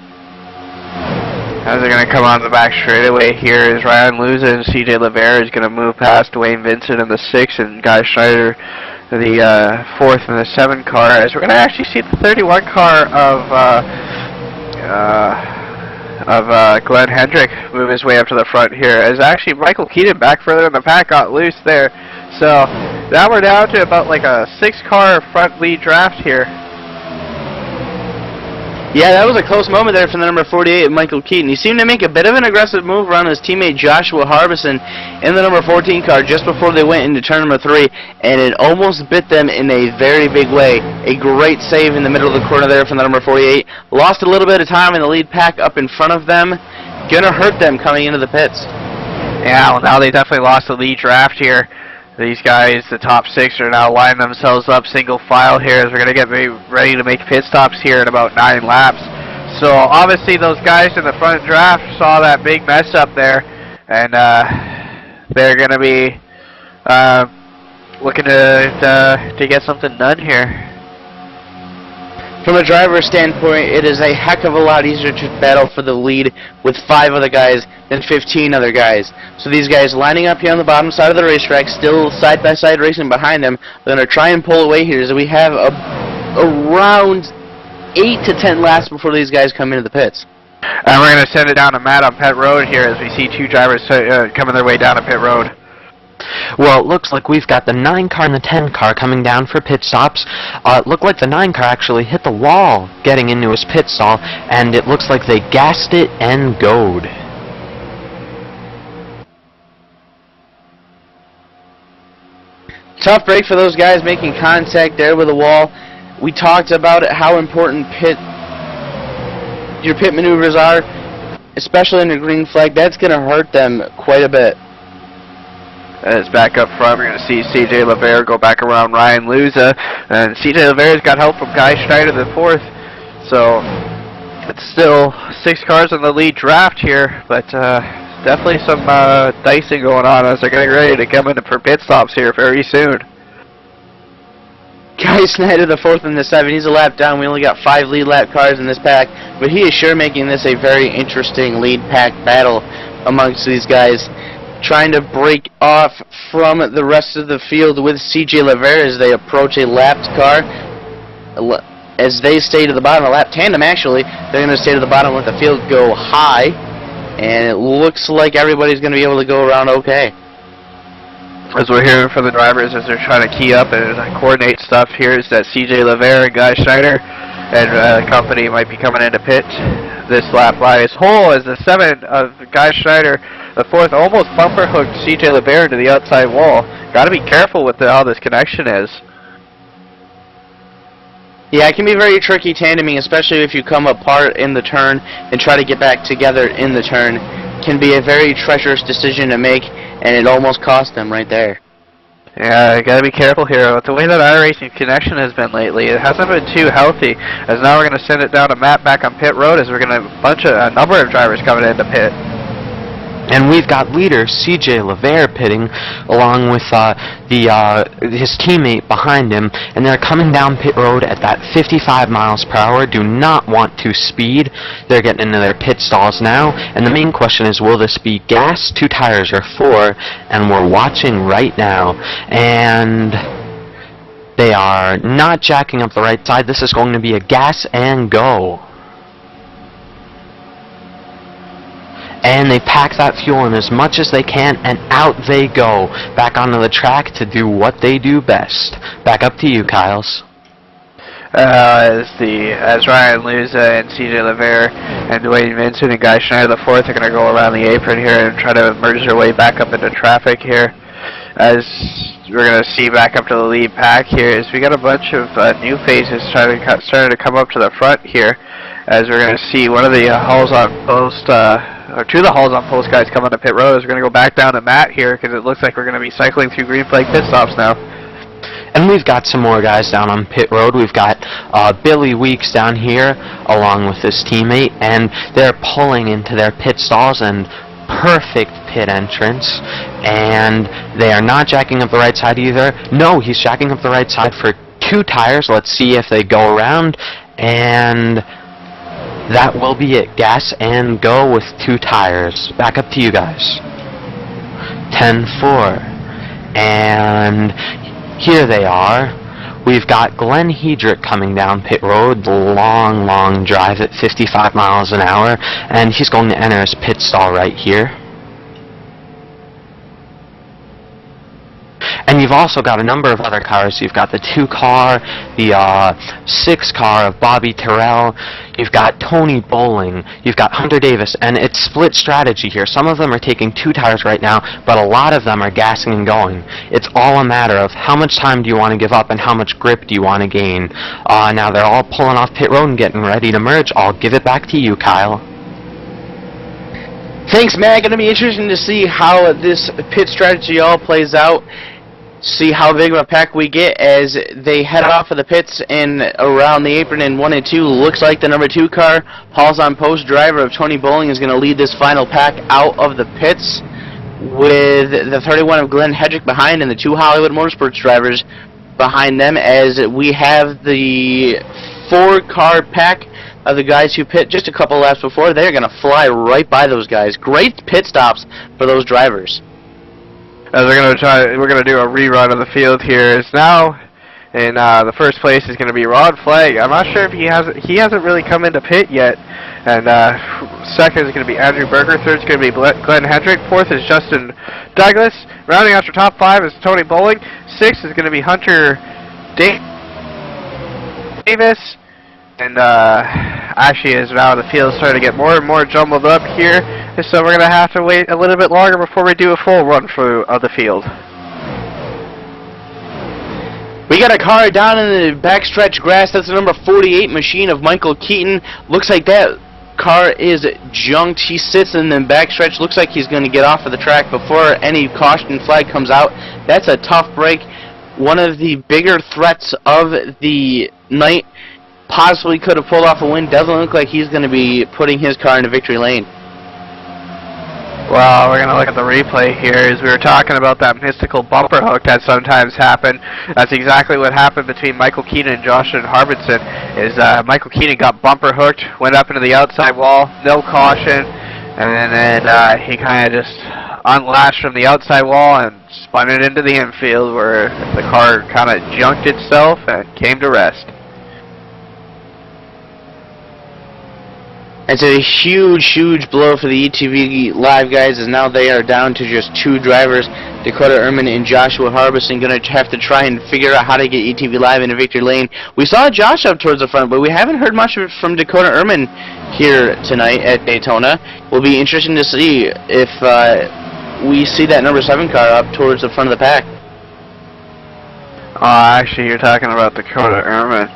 S2: As they're going to come on the back straightaway here is Ryan Luza, and CJ Lavera is going to move past Dwayne Vincent in the 6 and Guy Schneider the 4th and the 7 car, as we're going to actually see the 31 car of Glenn Hendrick move his way up to the front here, as actually Michael Keaton back further in the pack got loose there. So now we're down to about like a 6-car front lead draft here.
S3: Yeah, that was a close moment there from the number 48, Michael Keaton. He seemed to make a bit of an aggressive move around his teammate Joshua Harbison in the number 14 car just before they went into turn number 3, and it almost bit them in a very big way. A great save in the middle of the corner there from the number 48. Lost a little bit of time in the lead pack up in front of them. Gonna hurt them coming into the pits.
S2: Yeah, well, now they definitely lost the lead draft here. These guys, the top 6, are now lining themselves up single file here as we're going to get ready to make pit stops here in about 9 laps. So obviously those guys in the front draft saw that big mess up there, and they're going to be looking to get something done here.
S3: From a driver's standpoint, it is a heck of a lot easier to battle for the lead with 5 other guys than 15 other guys. So these guys lining up here on the bottom side of the racetrack, still side-by-side racing behind them. They're going to try and pull away here, as we have around 8 to 10 laps before these guys come into the pits.
S2: And we're going to send it down to Matt on pit road here as we see 2 drivers coming their way down to pit road.
S4: Well, it looks like we've got the 9 car and the 10 car coming down for pit stops. It looked like the 9 car actually hit the wall getting into his pit stall, and it looks like they gassed it and goed.
S3: Tough break for those guys making contact there with the wall. We talked about it, how important your pit maneuvers are, especially in the green flag. That's going to hurt them quite a bit.
S2: As back up front, we're going to see CJ Lavera go back around Ryan Luza, and CJ Lavera's got help from Guy Schneider the 4th. So it's still 6 cars in the lead draft here, but definitely some dicing going on as they're getting ready to come in for pit stops here very soon.
S3: Guy Schneider the 4th and the 7. He's a lap down. We only got 5 lead lap cars in this pack, but he is sure making this a very interesting lead pack battle amongst these guys, trying to break off from the rest of the field with CJ Lavera as they approach a lapped car. As they stay to the bottom, a lap tandem actually, they're going to stay to the bottom, let the field go high, and it looks like everybody's going to be able to go around okay.
S2: As we're hearing from the drivers as they're trying to key up and coordinate stuff here, is that CJ Lavera and Guy Schneider and the company might be coming into pit this lap by his hole, as the 7 of Guy Schneider the 4th almost bumper hooked CJ Lavera to the outside wall. Got to be careful with how this connection is.
S3: Yeah, it can be very tricky tandeming, especially if you come apart in the turn and try to get back together in the turn. Can be a very treacherous decision to make, and it almost cost them right there.
S2: Yeah, you gotta be careful here. With the way that iRacing connection has been lately, it hasn't been too healthy. As now we're gonna send it down to Matt back on pit road, as we're gonna have a number of drivers coming into pit.
S4: And we've got leader CJ Lavera pitting along with his teammate behind him, and they're coming down pit road at that 55 miles per hour. Do not want to speed. They're getting into their pit stalls now, and the main question is, will this be gas, 2 tires, or 4? And we're watching right now, and they are not jacking up the right side. This is going to be a gas and go. And they pack that fuel in as much as they can, and out they go, back onto the track to do what they do best. Back up to you, Kyles.
S2: As Ryan Luza and CJ Lavera and Dwayne Vincent and Guy Schneider the 4th are going to go around the apron here and try to merge their way back up into traffic here. As we're going to see back up to the lead pack here, is we got a bunch of new faces starting to come up to the front here. As we're going to see one of the hulls on post, or 2 of the hulls on post guys coming to pit road. As we're going to go back down to Matt here, because it looks like we're going to be cycling through green flag pit stops now.
S4: And we've got some more guys down on pit road. We've got Billy Weeks down here along with his teammate, and they're pulling into their pit stalls, and perfect pit entrance, and they are not jacking up the right side either. No, he's jacking up the right side for 2 tires. Let's see if they go around, and that will be it. Gas and go with 2 tires. Back up to you guys. 10-4. And here they are. We've got Glenn Hedrick coming down pit road, long drive at 55 miles an hour, and he's going to enter his pit stall right here. And you've also got a number of other cars. You've got the 2-car, the 6-car of Bobby Terrell. You've got Tony Bowling. You've got Hunter Davis. And it's split strategy here. Some of them are taking 2 tires right now, but a lot of them are gassing and going. It's all a matter of how much time do you want to give up and how much grip do you want to gain. Now they're all pulling off pit road and getting ready to merge. I'll give it back to you, Kyle.
S3: Thanks, Matt. Going to be interesting to see how this pit strategy all plays out. See how big of a pack we get as they head off of the pits and around the apron in 1 and 2. Looks like the number 2 car, Paul's on post driver of Tony Bowling, is going to lead this final pack out of the pits with the 31 of Glenn Hedrick behind and the 2 Hollywood Motorsports drivers behind them, as we have the 4-car pack of the guys who pit just a couple laps before. They're going to fly right by those guys. Great pit stops for those drivers.
S2: As we're gonna do a rerun of the field here. It's now in the first place is gonna be Rod Flagg. I'm not sure if he hasn't really come into pit yet. And second is gonna be Andrew Berger. Third is gonna be Glenn Hendrick. Fourth is Justin Douglas. Rounding out your top 5 is Tony Bowling. 6th is gonna be Hunter Davis. And actually, as now the field is starting to get more and more jumbled up here, so we're going to have to wait a little bit longer before we do a full run through of the field.
S3: We got a car down in the backstretch grass. That's the number 48 machine of Michael Keaton. Looks like that car is junked. He sits in the backstretch. Looks like he's going to get off of the track before any caution flag comes out. That's a tough break. One of the bigger threats of the night. Possibly could have pulled off a win. Doesn't look like he's going to be putting his car into victory lane.
S2: Well, we're going to look at the replay here. As we were talking about that mystical bumper hook that sometimes happened, that's exactly what happened between Michael Keaton and Joshua Harbinson. Is Michael Keaton got bumper hooked, went up into the outside wall, no caution, and then he kind of just unlatched from the outside wall and spun it into the infield, where the car kind of junked itself and came to rest.
S3: It's a huge blow for the ETV Live guys, as now they are down to just 2 drivers. Dakota Ehrman and Joshua Harbison going to have to try and figure out how to get ETV Live into victory lane. We saw Josh up towards the front, but we haven't heard much of it from Dakota Ehrman here tonight at Daytona. Will be interesting to see if we see that number 7 car up towards the front of the pack.
S2: Actually, you're talking about Dakota Ehrman.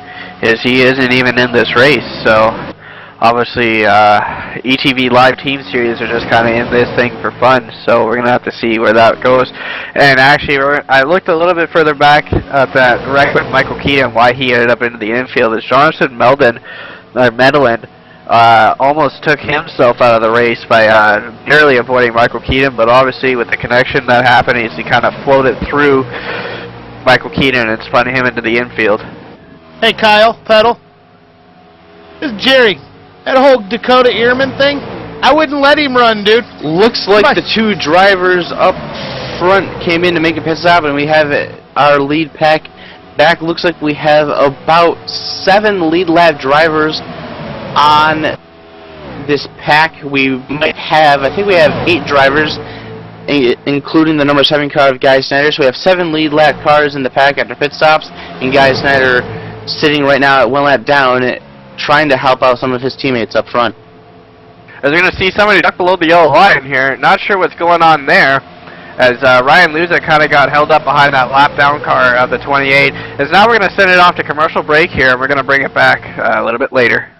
S2: He isn't even in this race, so obviously ETV Live Team Series are just kind of in this thing for fun, so we're going to have to see where that goes. And actually, I looked a little bit further back at that wreck with Michael Keaton, why he ended up into the infield. Is Jonathan Medlin almost took himself out of the race by barely avoiding Michael Keaton, but obviously with the connection that happened, he kind of floated through Michael Keaton and spun him into the infield.
S6: Hey Kyle, Pedal. This is Jerry. That whole Dakota Ehrman thing, I wouldn't let him run, dude.
S3: Looks like the 2 drivers up front came in to make a pit stop, and we have our lead pack back. Looks like we have about 7 lead lap drivers on this pack. We might have, I think we have 8 drivers, including the number 7 car of Guy Snyder. So we have 7 lead lap cars in the pack after pit stops, and Guy Snyder sitting right now at 1 lap down, trying to help out some of his teammates up front.
S2: As we're going to see somebody duck below the yellow line here. Not sure what's going on there, as Ryan Luza kind of got held up behind that lap down car of the 28. As now we're going to send it off to commercial break here, and we're going to bring it back a little bit later.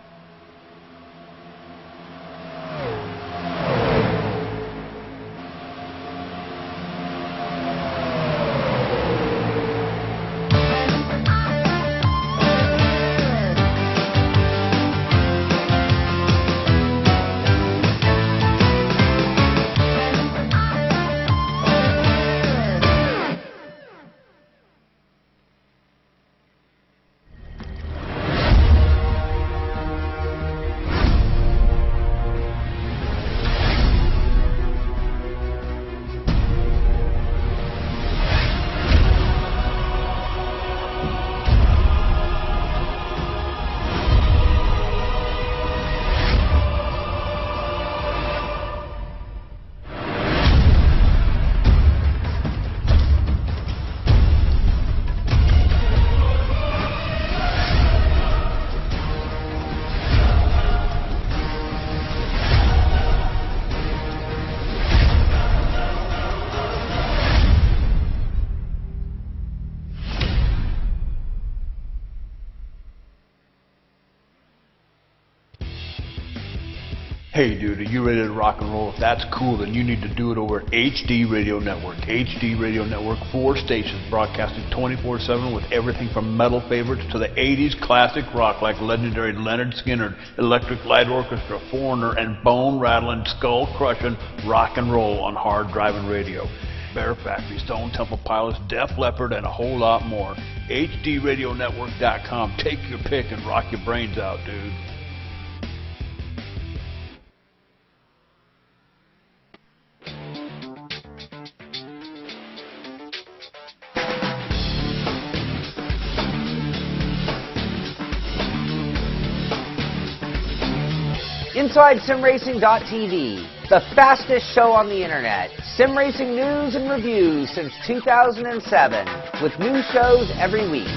S1: Hey dude, are you ready to rock and roll? If that's cool, then you need to do it over at HD Radio Network. HD Radio Network, 4 stations broadcasting 24/7 with everything from metal favorites to the 80s classic rock like legendary Leonard Skinner, Electric Light Orchestra, Foreigner, and bone-rattling, skull-crushing rock and roll on hard-driving radio. Bear Factory, Stone Temple Pilots, Def Leppard, and a whole lot more. HDRadioNetwork.com. Take your pick and rock your brains out, dude.
S7: Inside SimRacing.tv, the fastest show on the internet. Sim racing news and reviews since 2007, with new shows every week.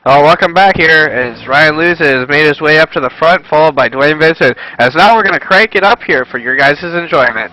S2: Welcome back here as Ryan Luz has made his way up to the front, followed by Dwayne Vincent. As now we're going to crank it up here for your guys' enjoyment.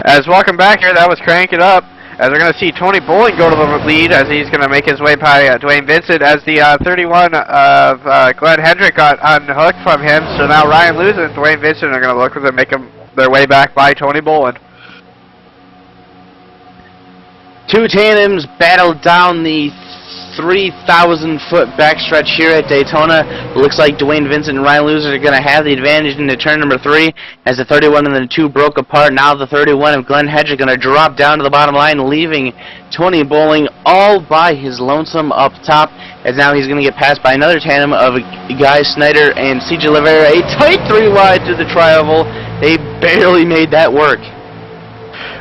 S2: As welcome back here, that was Crank It Up. As we're going to see Tony Bowling go to the lead as he's going to make his way by Dwayne Vincent as the 31 of Glenn Hendrick got unhooked from him. So now Ryan Luz and Dwayne Vincent are going to look to make their way back by Tony Bowling.
S3: Two tandems battled down the 3,000-foot backstretch here at Daytona. It looks like Dwayne Vincent and Ryan Luz are going to have the advantage into turn number 3 as the 31 and the 2 broke apart. Now the 31 of Glenn Hedrick going to drop down to the bottom line, leaving Tony Bowling all by his lonesome up top, as now he's going to get passed by another tandem of Guy Snyder and CJ Rivera. A tight 3 wide through the tri-oval. They barely made that work.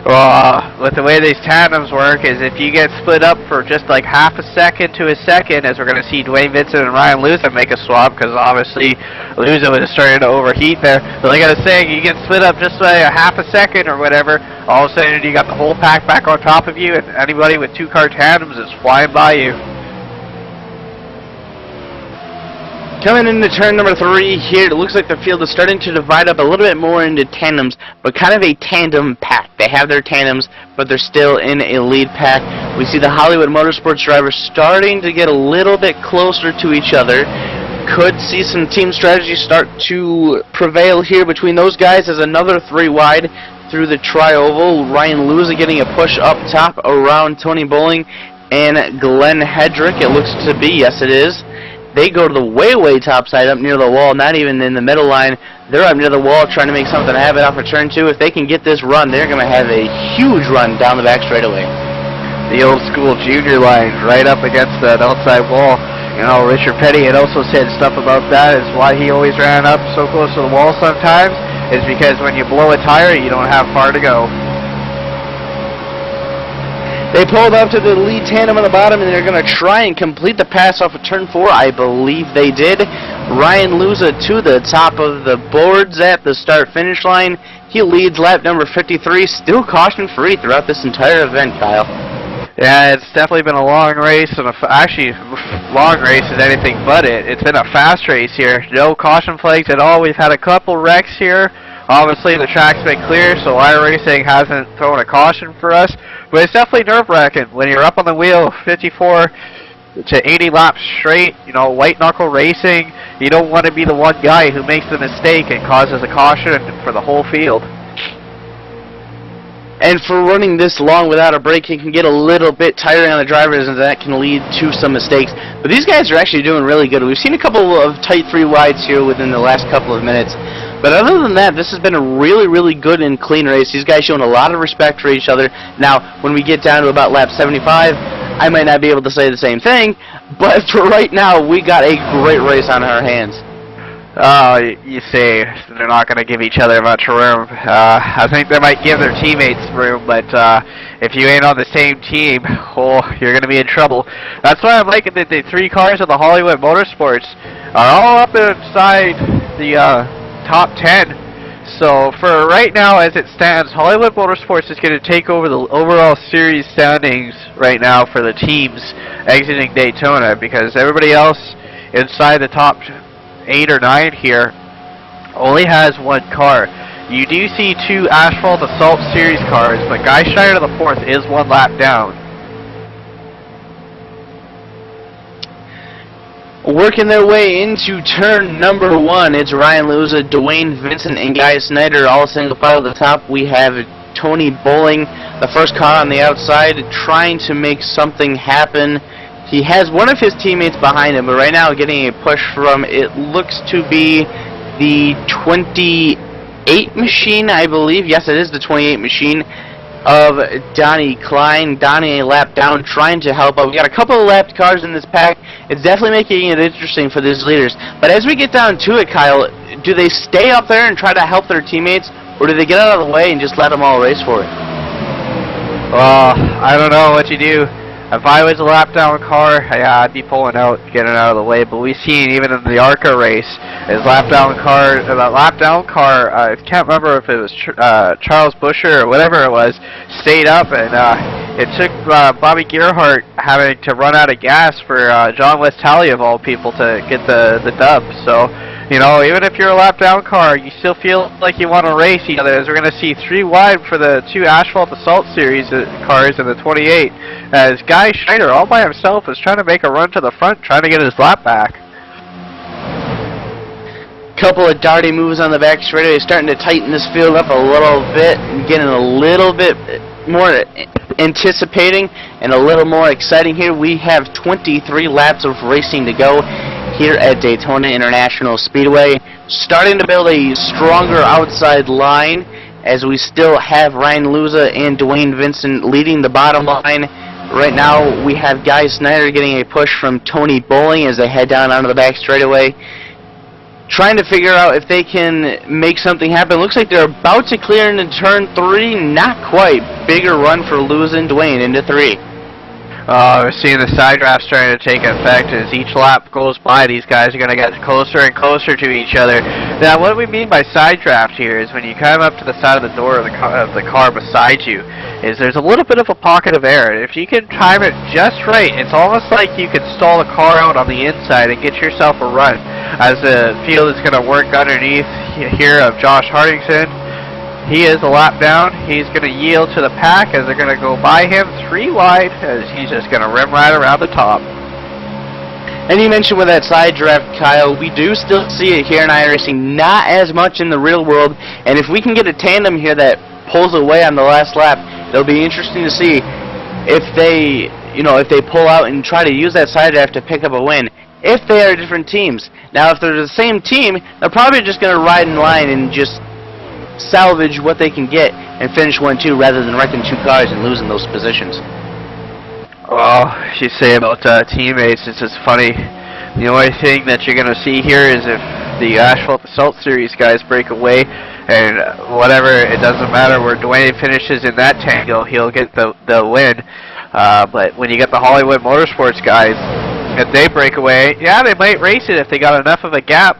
S2: Well, with the way these tandems work is if you get split up for just like half a second to a second, as we're going to see Dwayne Vincent and Ryan Luz make a swap, because obviously Luz is starting to overheat there. But like I was saying, you get split up just by a half a second or whatever, all of a sudden you got the whole pack back on top of you, and anybody with 2-car tandems is flying by you.
S3: Coming into turn number 3 here, it looks like the field is starting to divide up a little bit more into tandems, but kind of a tandem pack. They have their tandems, but they're still in a lead pack. We see the Hollywood Motorsports drivers starting to get a little bit closer to each other. Could see some team strategy start to prevail here between those guys as another 3 wide through the tri-oval. Ryan Luz getting a push up top around Tony Bowling and Glenn Hedrick. It looks to be, yes it is. They go to the way top side up near the wall, not even in the middle line. They're up near the wall trying to make something happen off of turn 2. If they can get this run, they're going to have a huge run down the back straightaway.
S2: The old school junior line right up against that outside wall. You know, Richard Petty had also said stuff about that, is why he always ran up so close to the wall sometimes, is because when you blow a tire, you don't have far to go.
S3: They pulled up to the lead tandem on the bottom, and they're going to try and complete the pass off of turn 4. I believe they did. Ryan Luz to the top of the boards at the start-finish line. He leads lap number 53, still caution-free throughout this entire event, Kyle.
S2: Yeah, it's definitely been a long race, and actually, long race is anything but it. It's been a fast race here. No caution flags at all. We've had a couple wrecks here. Obviously, the track's been clear, so iRacing hasn't thrown a caution for us. But it's definitely nerve-wracking when you're up on the wheel 54 to 80 laps straight, you know, white-knuckle racing. You don't want to be the one guy who makes the mistake and causes a caution for the whole field.
S3: And for running this long without a break, it can get a little bit tiring on the drivers, and that can lead to some mistakes. But these guys are actually doing really good. We've seen a couple of tight 3 wides here within the last couple of minutes. But other than that, this has been a really, really good and clean race. These guys showing a lot of respect for each other. Now, when we get down to about lap 75, I might not be able to say the same thing, but for right now, we got a great race on our hands.
S2: You say they're not going to give each other much room. I think they might give their teammates room, but if you ain't on the same team, oh, you're going to be in trouble. That's why I'm liking that the 3 cars of the Hollywood Motorsports are all up inside the top 10. So for right now, as it stands, Hollywood Motorsports is going to take over the overall series standings right now for the teams exiting Daytona, because everybody else inside the top 8 or 9 here only has 1 car. You do see 2 Asphalt Assault Series cars, but Guy Schneider the 4th is 1 lap down.
S3: Working their way into turn number 1, it's Ryan Luza, Dwayne Vincent, and Guy Snyder all single file at the top. We have Tony Bowling, the first car on the outside, trying to make something happen. He has one of his teammates behind him, but right now getting a push from, it looks to be the 28 machine, I believe. Yes, it is the 28 machine of Donnie Klein. Donnie a lap down, trying to help out. We got a couple of lapped cars in this pack. It's definitely making it interesting for these leaders. But as we get down to it, Kyle, do they stay up there and try to help their teammates, or do they get out of the way and just let them all race for it?
S2: I don't know what you do. If I was a lap down car, yeah, I'd be pulling out, getting out of the way. But we've seen even in the ARCA race, his lap down car, I can't remember if it was Charles Busher or whatever it was, stayed up, and it took Bobby Gerhart having to run out of gas for John Westalia of all people to get the dub. So, you know, even if you're a lap down car, you still feel like you want to race each other. As we're going to see 3 wide for the 2 Asphalt Assault Series cars in the 28, as Guy Schneider all by himself is trying to make a run to the front, trying to get his lap back.
S3: Couple of darty moves on the back straightaway, starting to tighten this field up a little bit, and getting a little bit more anticipating and a little more exciting here. We have 23 laps of racing to go here at Daytona International Speedway, starting to build a stronger outside line, as we still have Ryan Luza and Dwayne Vincent leading the bottom line. Right now we have Guy Snyder getting a push from Tony Bowling as they head down onto the back straightaway, trying to figure out if they can make something happen. Looks like they're about to clear into turn 3, not quite. Bigger run for Luza and Dwayne into 3.
S2: We're seeing the side draft starting to take effect. As each lap goes by, these guys are going to get closer and closer to each other. Now, what we mean by side draft here is when you come up to the side of the door of the car beside you, is there's a little bit of a pocket of air. If you can time it just right, it's almost like you could stall a car out on the inside and get yourself a run. As the field is going to work underneath here of Josh Hardington, he is a lap down. He's going to yield to the pack as they're going to go by him 3 wide, as he's just going to rim right around the top.
S3: And you mentioned with that side draft, Kyle, we do still see it here in iRacing, not as much in the real world. And if we can get a tandem here that pulls away on the last lap, it'll be interesting to see if they, if they pull out and try to use that side draft to pick up a win, if they are different teams. Now, if they're the same team, they're probably just going to ride in line and just salvage what they can get and finish 1-2 rather than wrecking 2 cars and losing those positions.
S2: Well, you say about teammates, it's just funny. The only thing that you're going to see here is if the Asphalt Assault Series guys break away, and whatever, it doesn't matter where Dwayne finishes in that tangle, he'll get the win. But when you get the Hollywood Motorsports guys, if they break away, yeah, they might race it if they got enough of a gap.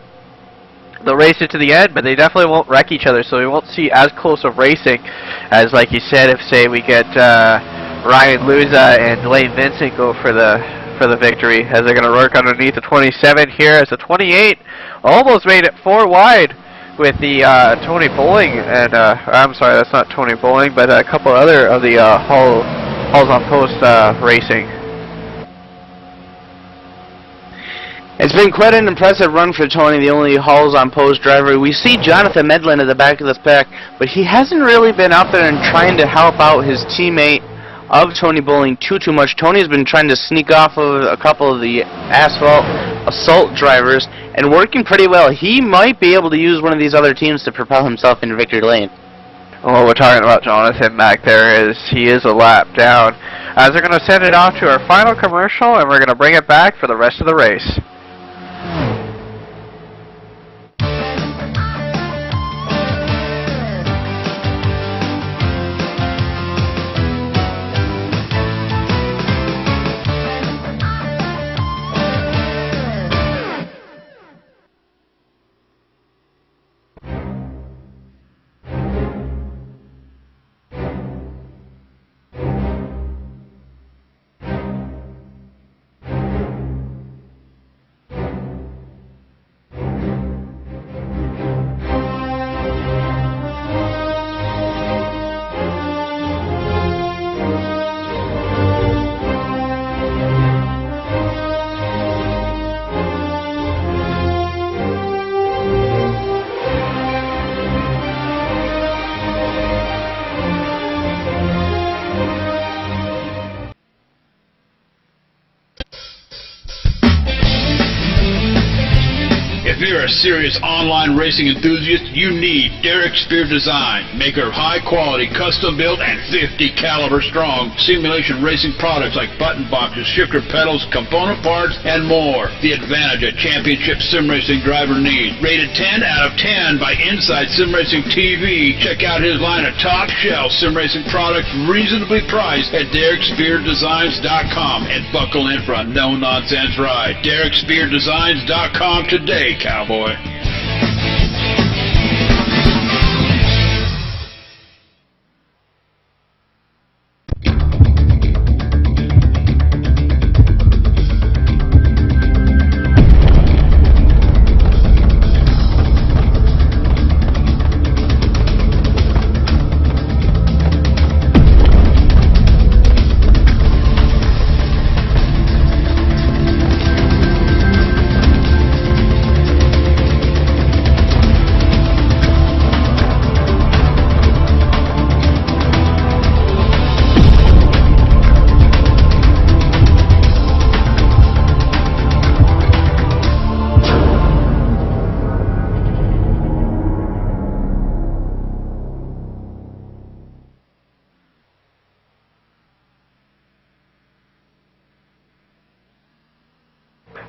S2: They'll race it to the end, but they definitely won't wreck each other, so we won't see as close of racing as, like you said, if, say, we get Ryan Luza and Dwayne Vincent go for the victory, as they're going to work underneath the 27 here, as the 28 almost made it 4 wide with the Tony Bowling, and I'm sorry, that's not Tony Bowling, but a couple other of the Halls on Post racing.
S3: It's been quite an impressive run for Tony, the only hauls on post driver. We see Jonathan Medlin at the back of this pack, but he hasn't really been out there and trying to help out his teammate of Tony Bowling too much. Tony's been trying to sneak off of a couple of the asphalt assault drivers and working pretty well. He might be able to use one of these other teams to propel himself into victory lane.
S2: What we're talking about Jonathan back there is he is a lap down. As we're going to send it off to our final commercial, and we're going to bring it back for the rest of the race.
S1: If you're a serious online racing enthusiast, you need Derek Spear Design, maker of high-quality, custom-built, and 50 caliber strong simulation racing products like button boxes, shifter pedals, component parts, and more. The advantage a championship sim racing driver needs. Rated 10 out of 10 by Inside Sim Racing TV. Check out his line of top-shelf sim racing products reasonably priced at DerekSpearDesigns.com and buckle in for a no-nonsense ride. DerekSpearDesigns.com today, cowboy.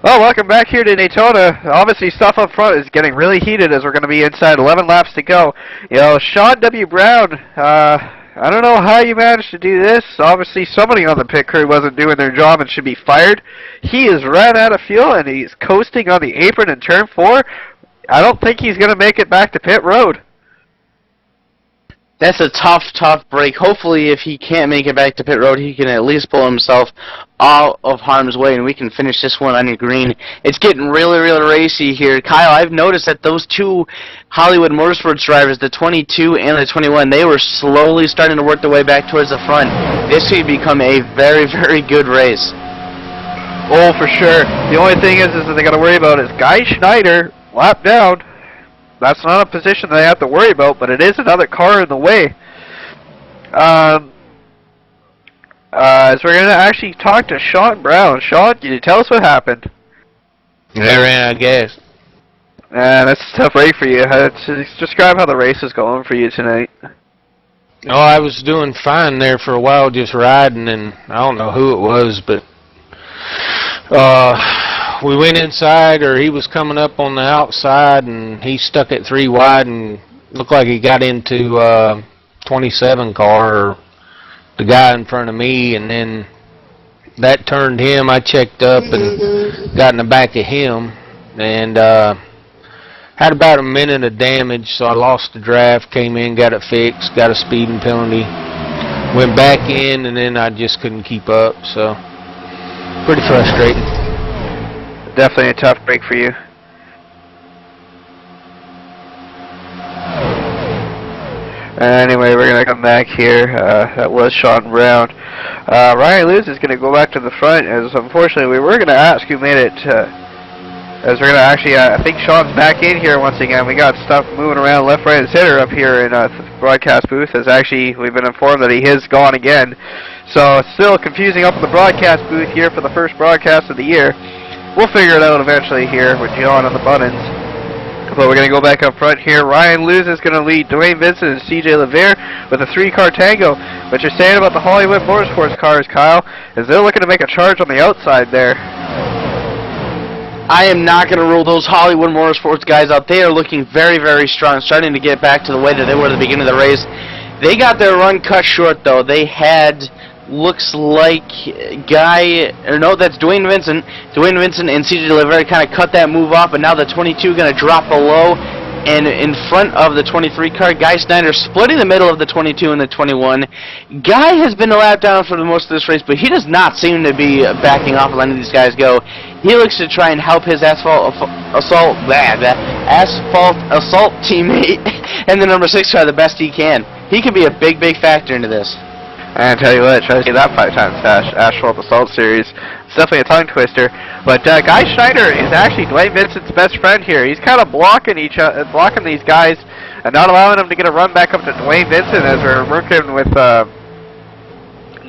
S2: Well, welcome back here to Daytona. Obviously, stuff up front is getting really heated as we're going to be inside 11 laps to go. You know, Sean W. Brown, I don't know how you managed to do this. Obviously, somebody on the pit crew wasn't doing their job and should be fired. He is ran out of fuel, and he's coasting on the apron in turn 4. I don't think he's going to make it back to pit road.
S3: That's a tough break. Hopefully, if he can't make it back to pit road, he can at least pull himself out of harm's way, and we can finish this one on your green. It's getting really racy here. Kyle, I've noticed that those two Hollywood Motorsports drivers, the 22 and the 21, they were slowly starting to work their way back towards the front. This could become a very good race.
S2: Oh, for sure. The only thing is that they got to worry about is Guy Schneider, lap down. That's not a position they have to worry about, but it is another car in the way. So we're going to actually talk to Sean Brown. Sean, can you tell us what happened?
S6: I guess.
S2: That's a tough race for you. Describe how the race is going for you tonight.
S6: Oh, I was doing fine there for a while, just riding, and I don't know who it was, but we went inside, or he was coming up on the outside, and he stuck it 3 wide and looked like he got into 27 car, or the guy in front of me, and then that turned him. I checked up and got in the back of him, and had about a minute of damage, so I lost the draft, came in, got it fixed, got a speeding penalty, went back in, and then I just couldn't keep up, so pretty frustrating.
S2: Definitely a tough break for you. Anyway, we're going to come back here. That was Sean Brown. Ryan Lewis is going to go back to the front, as unfortunately we were going to ask who made it As we're going to actually, I think Sean's back in here once again. We got stuff moving around left, right, and center up here in the broadcast booth. As actually, we've been informed that he is gone again. So, still confusing up in the broadcast booth here for the first broadcast of the year. We'll figure it out eventually here with John on the buttons. But we're going to go back up front here. Ryan Luz is going to lead Dwayne Vincent and CJ LeVere with a 3-car tango. What you're saying about the Hollywood Motorsports cars, Kyle, is they're looking to make a charge on the outside there.
S3: I am not going to rule those Hollywood Motorsports guys out. They are looking very, very strong, starting to get back to the way that they were at the beginning of the race. They got their run cut short, though. They had, looks like, that's Dwayne Vincent. Dwayne Vincent and CJ LeVere kind of cut that move off, but now the 22 going to drop below. And in front of the 23 car, Guy Snyder splitting the middle of the 22 and the 21. Guy has been a lap down for the most of this race, but he does not seem to be backing off of letting these guys go. He looks to try and help his asphalt assault teammate and the number 6 car the best he can. He could be a big, big factor into this.
S2: And I tell you what, try to get that 5 times Asphalt Assault Series. It's definitely a tongue twister. But Guy Schneider is actually Dwayne Vincent's best friend here. He's kind of blocking these guys and not allowing them to get a run back up to Dwayne Vincent as we're working with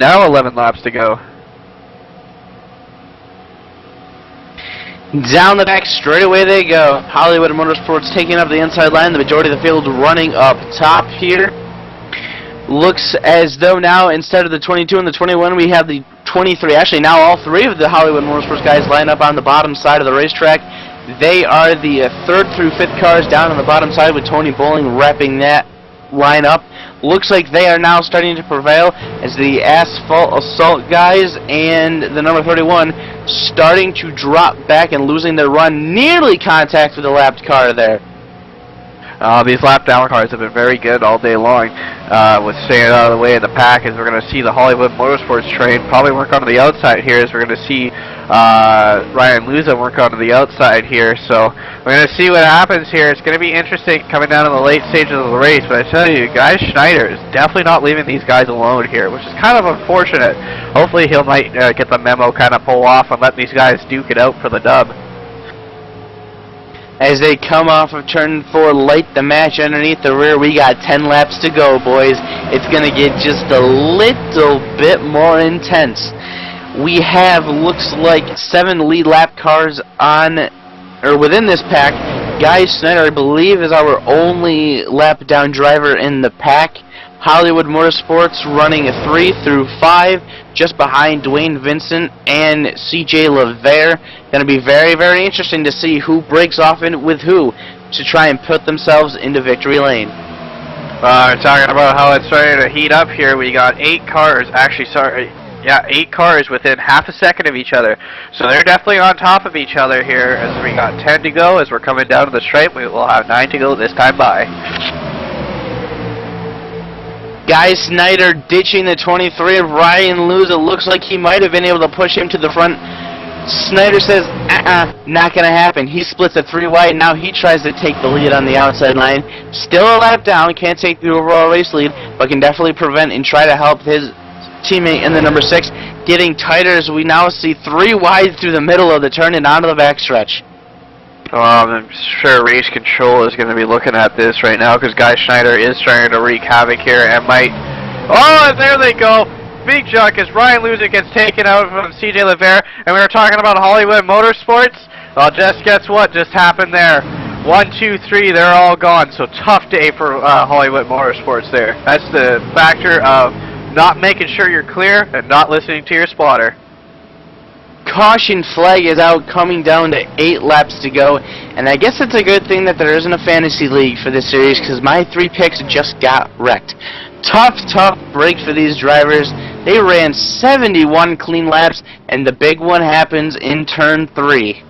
S2: now 11 laps to go.
S3: Down the back, straight away they go. Hollywood Motorsports taking up the inside line. The majority of the field running up top here. Looks as though now, instead of the 22 and the 21, we have the 23. Actually, now all 3 of the Hollywood Motorsports guys line up on the bottom side of the racetrack. They are the 3rd through 5th cars down on the bottom side with Tony Bowling wrapping that line up. Looks like they are now starting to prevail as the Asphalt Assault guys and the number 31 starting to drop back and losing their run. Nearly contact with the lapped car there.
S2: These lap down cars have been very good all day long with staying out of the way of the pack, as we're going to see the Hollywood Motorsports train probably work onto the outside here, as we're going to see Ryan Luza work onto the outside here. So we're going to see what happens here. It's going to be interesting coming down to the late stages of the race, but I tell you, Guy Schneider is definitely not leaving these guys alone here, which is kind of unfortunate. Hopefully he might get the memo, kind of pull off and let these guys duke it out for the dub.
S3: As they come off of turn 4, light the match underneath the rear. We got 10 laps to go, boys. It's going to get just a little bit more intense. We have, looks like, 7 lead lap cars on, or within this pack. Guy Snyder, I believe, is our only lap down driver in the pack. Hollywood Motorsports running a 3 through 5, just behind Dwayne Vincent and CJ LeVere. Going to be very, very interesting to see who breaks off in with who to try and put themselves into victory lane.
S2: We're talking about how it's starting to heat up here. We got 8 cars, actually, 8 cars within half a second of each other. So they're definitely on top of each other here, as we got 10 to go. As we're coming down to the stripe, we will have 9 to go this time by.
S3: Guy Snyder ditching the 23 of Ryan Luz. It looks like he might have been able to push him to the front. Snyder says, not going to happen. He splits a 3 wide. Now he tries to take the lead on the outside line. Still a lap down. Can't take the overall race lead, but can definitely prevent and try to help his teammate in the number 6. Getting tighter as we now see 3 wide through the middle of the turn and onto the backstretch.
S2: I'm sure Race Control is going to be looking at this right now, because Guy Schneider is trying to wreak havoc here and might... Oh, and there they go! Big junk as Ryan Luza gets taken out from CJ LeVere, and we were talking about Hollywood Motorsports. Well, just guess what just happened there. 1, 2, 3, they're all gone. So tough day for Hollywood Motorsports there. That's the factor of not making sure you're clear and not listening to your spotter.
S3: Caution flag is out, coming down to 8 laps to go, and I guess it's a good thing that there isn't a fantasy league for this series, because my 3 picks just got wrecked. Tough break for these drivers. They ran 71 clean laps, and the big one happens in turn 3.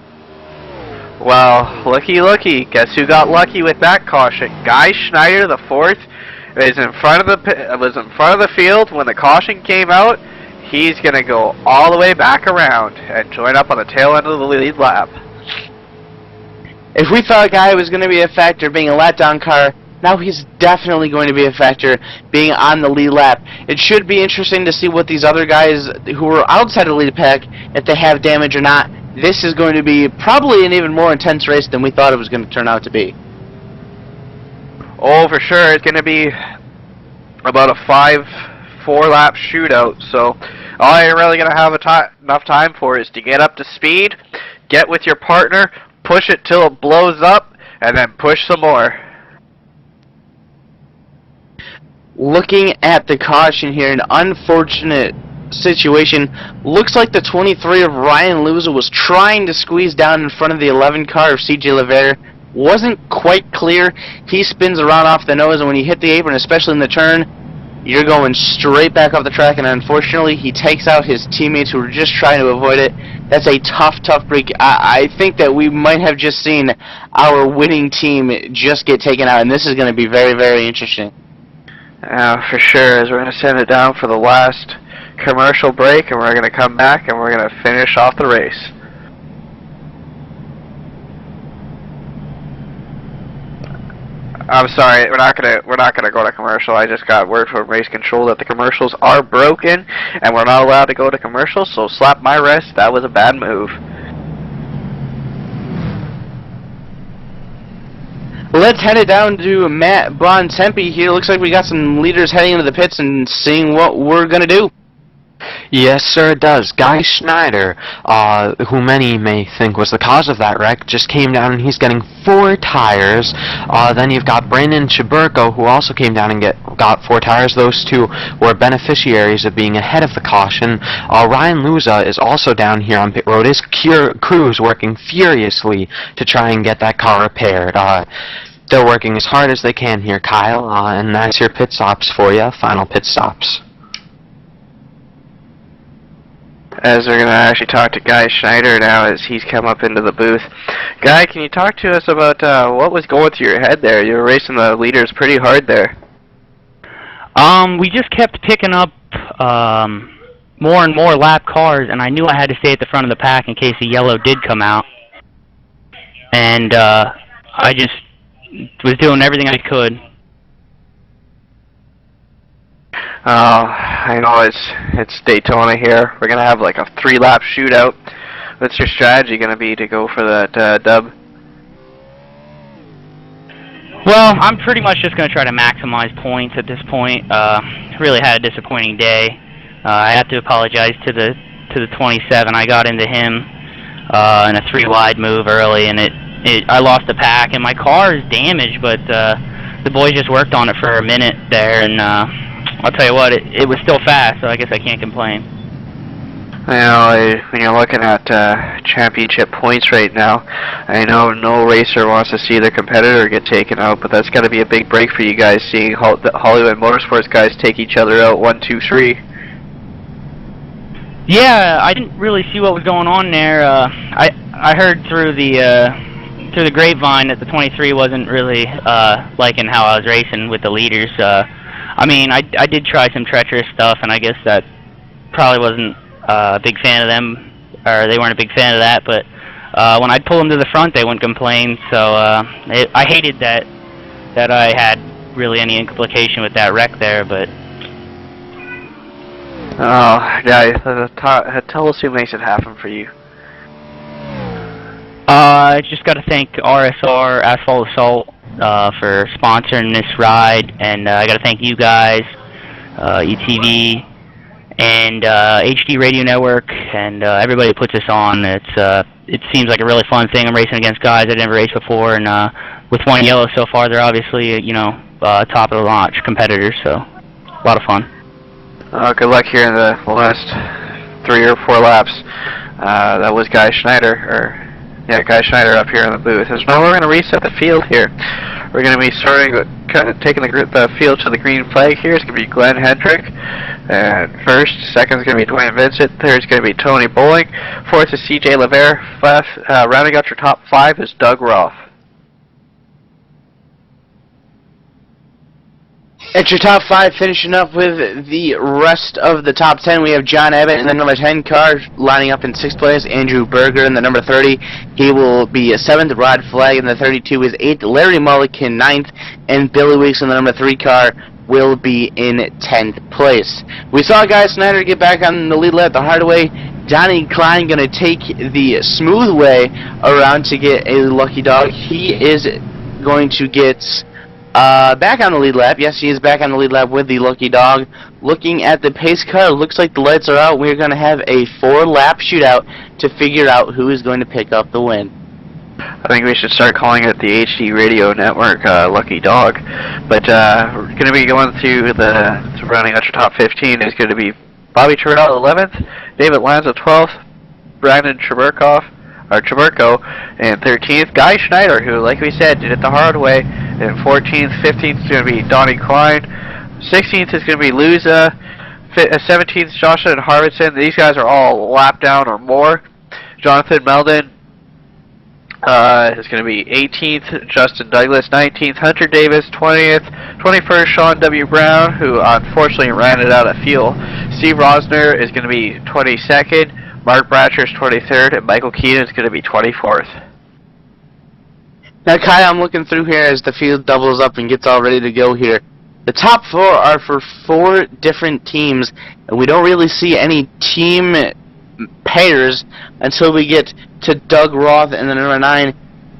S2: Well, looky, guess who got lucky with that caution? Guy Schneider, the 4th, was in front of the field when the caution came out. He's going to go all the way back around and join up on the tail end of the lead lap.
S3: If we thought Guy was going to be a factor being a letdown car, now he's definitely going to be a factor being on the lead lap. It should be interesting to see what these other guys who are outside of the lead pack, if they have damage or not, this is going to be probably an even more intense race than we thought it was going to turn out to be.
S2: Oh, for sure. It's going to be about a 4-lap shootout. So all you're really going to have enough time for is to get up to speed, get with your partner, push it till it blows up, and then push some more.
S3: Looking at the caution here, an unfortunate situation. Looks like the 23 of Ryan Luza was trying to squeeze down in front of the 11 car of CJ LeVere. Wasn't quite clear. He spins around off the nose, and when you hit the apron, especially in the turn, you're going straight back off the track, and unfortunately he takes out his teammates who were just trying to avoid it. That's a tough break. I think that we might have just seen our winning team just get taken out, and this is going to be very, very interesting.
S2: For sure, as we're going to send it down for the last commercial break, and we're going to come back and we're going to finish off the race. I'm sorry, we're not gonna go to commercial. I just got word from race control that the commercials are broken and we're not allowed to go to commercial, so slap my wrist, that was a bad move.
S3: Let's head it down to Matt Bontempi here. Looks like we got some leaders heading into the pits and seeing what we're gonna do.
S4: Yes, sir, it does. Guy Schneider, who many may think was the cause of that wreck, just came down and he's getting 4 tires. Then you've got Brandon Chiburko, who also came down and got 4 tires. Those two were beneficiaries of being ahead of the caution. Ryan Luza is also down here on pit road. His crew is working furiously to try and get that car repaired. They're working as hard as they can here, Kyle, and that's your pit stops for you, final pit stops.
S2: As we're going to actually talk to Guy Schneider now as he's come up into the booth. Guy, can you talk to us about what was going through your head there? You were racing the leaders pretty hard there.
S8: We just kept picking up more and more lap cars, and I knew I had to stay at the front of the pack in case the yellow did come out. And I just was doing everything I could.
S2: I know it's Daytona here. We're going to have like a 3-lap shootout. What's your strategy going to be to go for that dub?
S8: Well, I'm pretty much just going to try to maximize points at this point. Really had a disappointing day. I have to apologize to the 27. I got into him in a 3-wide move early, and I lost the pack, and my car is damaged, but the boys just worked on it for a minute there, and I'll tell you what, it was still fast, so I guess I can't complain.
S2: You know, when you're looking at championship points right now, I know no racer wants to see their competitor get taken out, but that's got to be a big break for you guys, seeing the Hollywood Motorsports guys take each other out 1, 2, 3.
S8: Yeah, I didn't really see what was going on there. I heard through the grapevine that the 23 wasn't really liking how I was racing with the leaders. I mean, I did try some treacherous stuff, and I guess that probably wasn't a big fan of them, or they weren't a big fan of that, but when I'd pull them to the front, they wouldn't complain, so I hated that I had really any implication with that wreck there, but...
S2: Oh, yeah, tell us who makes it happen for you.
S8: I just got to thank RSR, Asphalt Assault, for sponsoring this ride, and I got to thank you guys, ETV, and HD Radio Network, and everybody who puts this on. It seems like a really fun thing. I'm racing against guys I've never raced before, and with one yellow so far, they're obviously top of the notch competitors. So a lot of fun.
S2: Good luck here in the last 3 or 4 laps. That was Guy Schneider, Guy Schneider up here in the booth. As now we're going to reset the field here. We're going to be taking the field to the green flag here. It's going to be Glenn Hendrick. And first, second is going to be Dwayne Vincent. Third is going to be Tony Bowling. Fourth is CJ LeVere. Rounding out your top 5 is Doug Roth.
S3: At your top 5, finishing up with the rest of the top 10, we have John Abbott in the number 10 car, lining up in 6th place. Andrew Berger in the number 30. He will be 7th. Rod Flagg in the 32 is 8th. Larry Mulliken 9th. And Billy Weeks in the number 3 car will be in 10th place. We saw Guy Snyder get back on the lead lap the hard way. Donnie Klein going to take the smooth way around to get a lucky dog. He is going to get back on the lead lap. Yes, he is back on the lead lap with the lucky dog. Looking at the pace car, looks like the lights are out. We're going to have a 4-lap shootout to figure out who is going to pick up the win.
S2: I think we should start calling it the HD Radio Network Lucky Dog. But we're going to be going through the running Ultra Top 15. Is going to be Bobby Terrell 11th, David Lanza 12th, Brandon Treberko in 13th, Guy Schneider, who, like we said, did it the hard way, in 14th. 15th is going to be Donnie Klein. 16th is going to be Luza. 17th, Joshua and Harvardson. These guys are all lap down or more. Jonathan Meldon is going to be 18th, Justin Douglas 19th, Hunter Davis 20th, 21st, Sean W. Brown, who unfortunately ran it out of fuel. Steve Rosner is going to be 22nd, Mark Bratcher's 23rd, and Michael Keaton is going to be 24th.
S3: Now, Kai, I'm looking through here as the field doubles up and gets all ready to go here. The top 4 are for 4 different teams, and we don't really see any team pairs until we get to Doug Roth in the number 9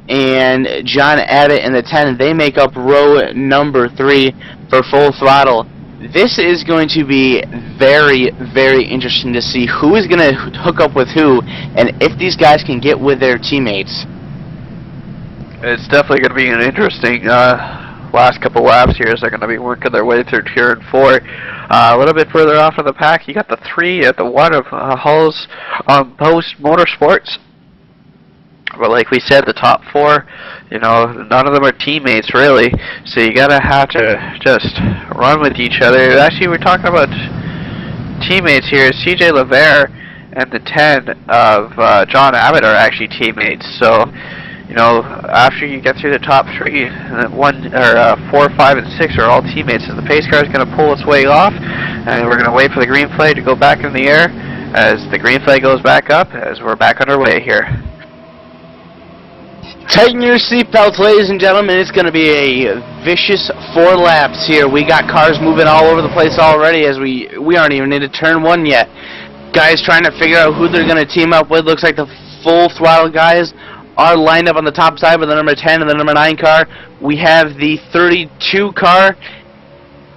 S3: and John Abbott in the 10. They make up row number 3 for Full Throttle. This is going to be very, very interesting to see who is going to hook up with who and if these guys can get with their teammates.
S2: It's definitely going to be an interesting last couple laps here as they're going to be working their way through tier and 4. A little bit further off in the pack, you got the 3 at the 1 of Hull's Post Motorsports. But like we said, the top 4, you know, none of them are teammates really, so you gotta have to just run with each other. Actually, we're talking about teammates here. CJ LeVere and the 10 of John Abbott are actually teammates. So, you know, after you get through the top 3, 4, 5, and 6 are all teammates. And the pace car is going to pull its way off, and we're going to wait for the green flag to go back in the air. As the green flag goes back up, as we're back underway here.
S3: Tighten your seatbelts, ladies and gentlemen. It's going to be a vicious 4 laps here. We got cars moving all over the place already as we aren't even into turn 1 yet. Guys trying to figure out who they're going to team up with. Looks like the Full Throttle guys are lined up on the top side with the number 10 and the number 9 car. We have the 32 car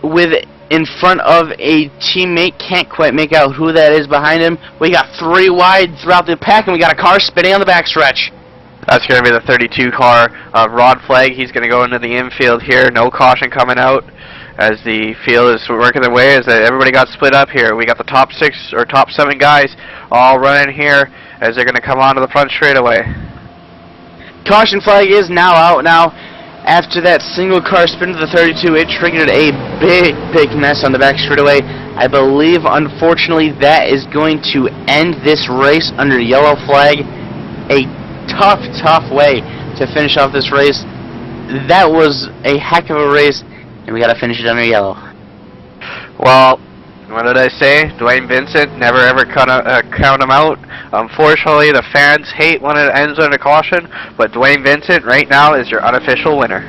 S3: with in front of a teammate. Can't quite make out who that is behind him. We got 3 wide throughout the pack, and we got a car spinning on the backstretch.
S2: That's going to be the 32 car of Rod Flagg. He's going to go into the infield here. No caution coming out as the field is working their way. As everybody got split up here. We got the top 6 or top 7 guys all running here as they're going to come onto the front straightaway.
S3: Caution flag is now out. Now, after that single car spin to the 32, it triggered a big mess on the back straightaway. I believe, unfortunately, that is going to end this race under yellow flag. A tough way to finish off this race. That was a heck of a race, and we got to finish it under yellow.
S2: Well, what did I say? Dwayne Vincent, never ever count him out. Unfortunately, the fans hate when it ends under caution, but Dwayne Vincent right now is your unofficial winner.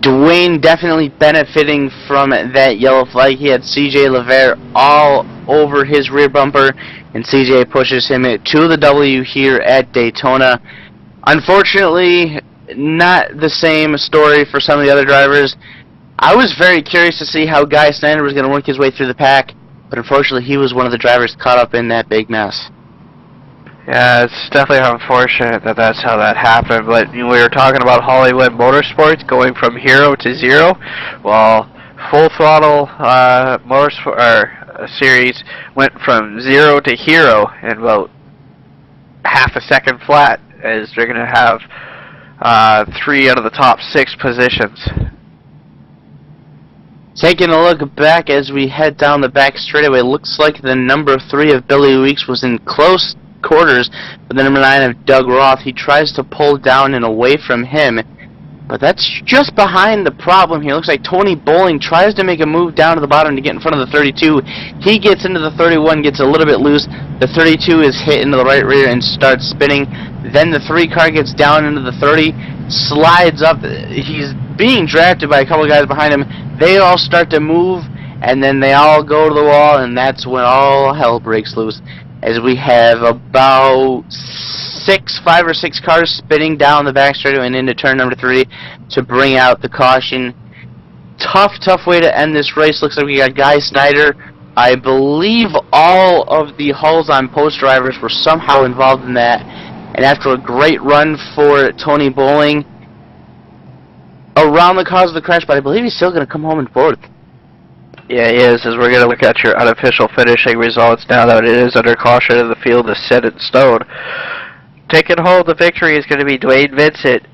S3: Dwayne definitely benefiting from that yellow flag. He had CJ LeVere all over his rear bumper, and CJ pushes him to the W here at Daytona. Unfortunately, not the same story for some of the other drivers. I was very curious to see how Guy Snyder was going to work his way through the pack, but unfortunately he was one of the drivers caught up in that big mess.
S2: Yeah, it's definitely unfortunate that that's how that happened, but you know, we were talking about Hollywood Motorsports going from hero to zero. Well, Full Throttle series went from 0 to hero in about half a second flat, as they're going to have 3 out of the top 6 positions.
S3: Taking a look back as we head down the back straightaway, looks like the number 3 of Billy Weeks was in close quarters with the number 9 of Doug Roth. He tries to pull down and away from him, but that's just behind the problem here. Looks like Tony Bowling tries to make a move down to the bottom to get in front of the 32. He gets into the 31, gets a little bit loose. The 32 is hit into the right rear and starts spinning. Then the 3 car gets down into the 30, slides up. He's being drafted by a couple of guys behind him. They all start to move and then they all go to the wall, and that's when all hell breaks loose, as we have about 5 or 6 cars spinning down the back straightaway and into turn number 3 to bring out the caution. Tough way to end this race. Looks like we got Guy Snyder. I believe all of the hulls on post drivers were somehow involved in that, and after a great run for Tony Bowling, around the cause of the crash, but I believe he's still going to come home in 4th.
S2: Yeah, he is, as we're going to look at your unofficial finishing results now that it is under caution and the field is set in stone. Taking home the victory is going to be Dwayne Vincent.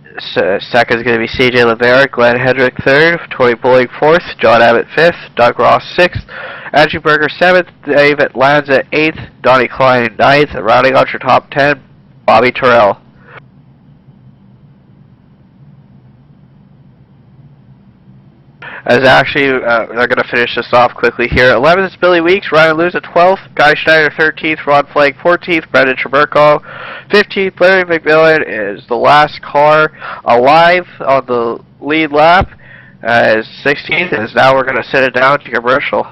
S2: Second is going to be C.J. Laverick, Glenn Hendrick 3rd, Tony Bowling 4th, John Abbott 5th, Doug Ross 6th, Andrew Berger 7th, David Lanza 8th, Donnie Klein 9th, and rounding out your top 10, Bobby Terrell. As actually, they're going to finish this off quickly here. 11th is Billy Weeks, Ryan Lewis at 12th, Guy Schneider 13th, Ron Flagg 14th, Brendan Treberco 15th, Larry McMillan is the last car alive on the lead lap as 16th, as now we're going to set it down to commercial.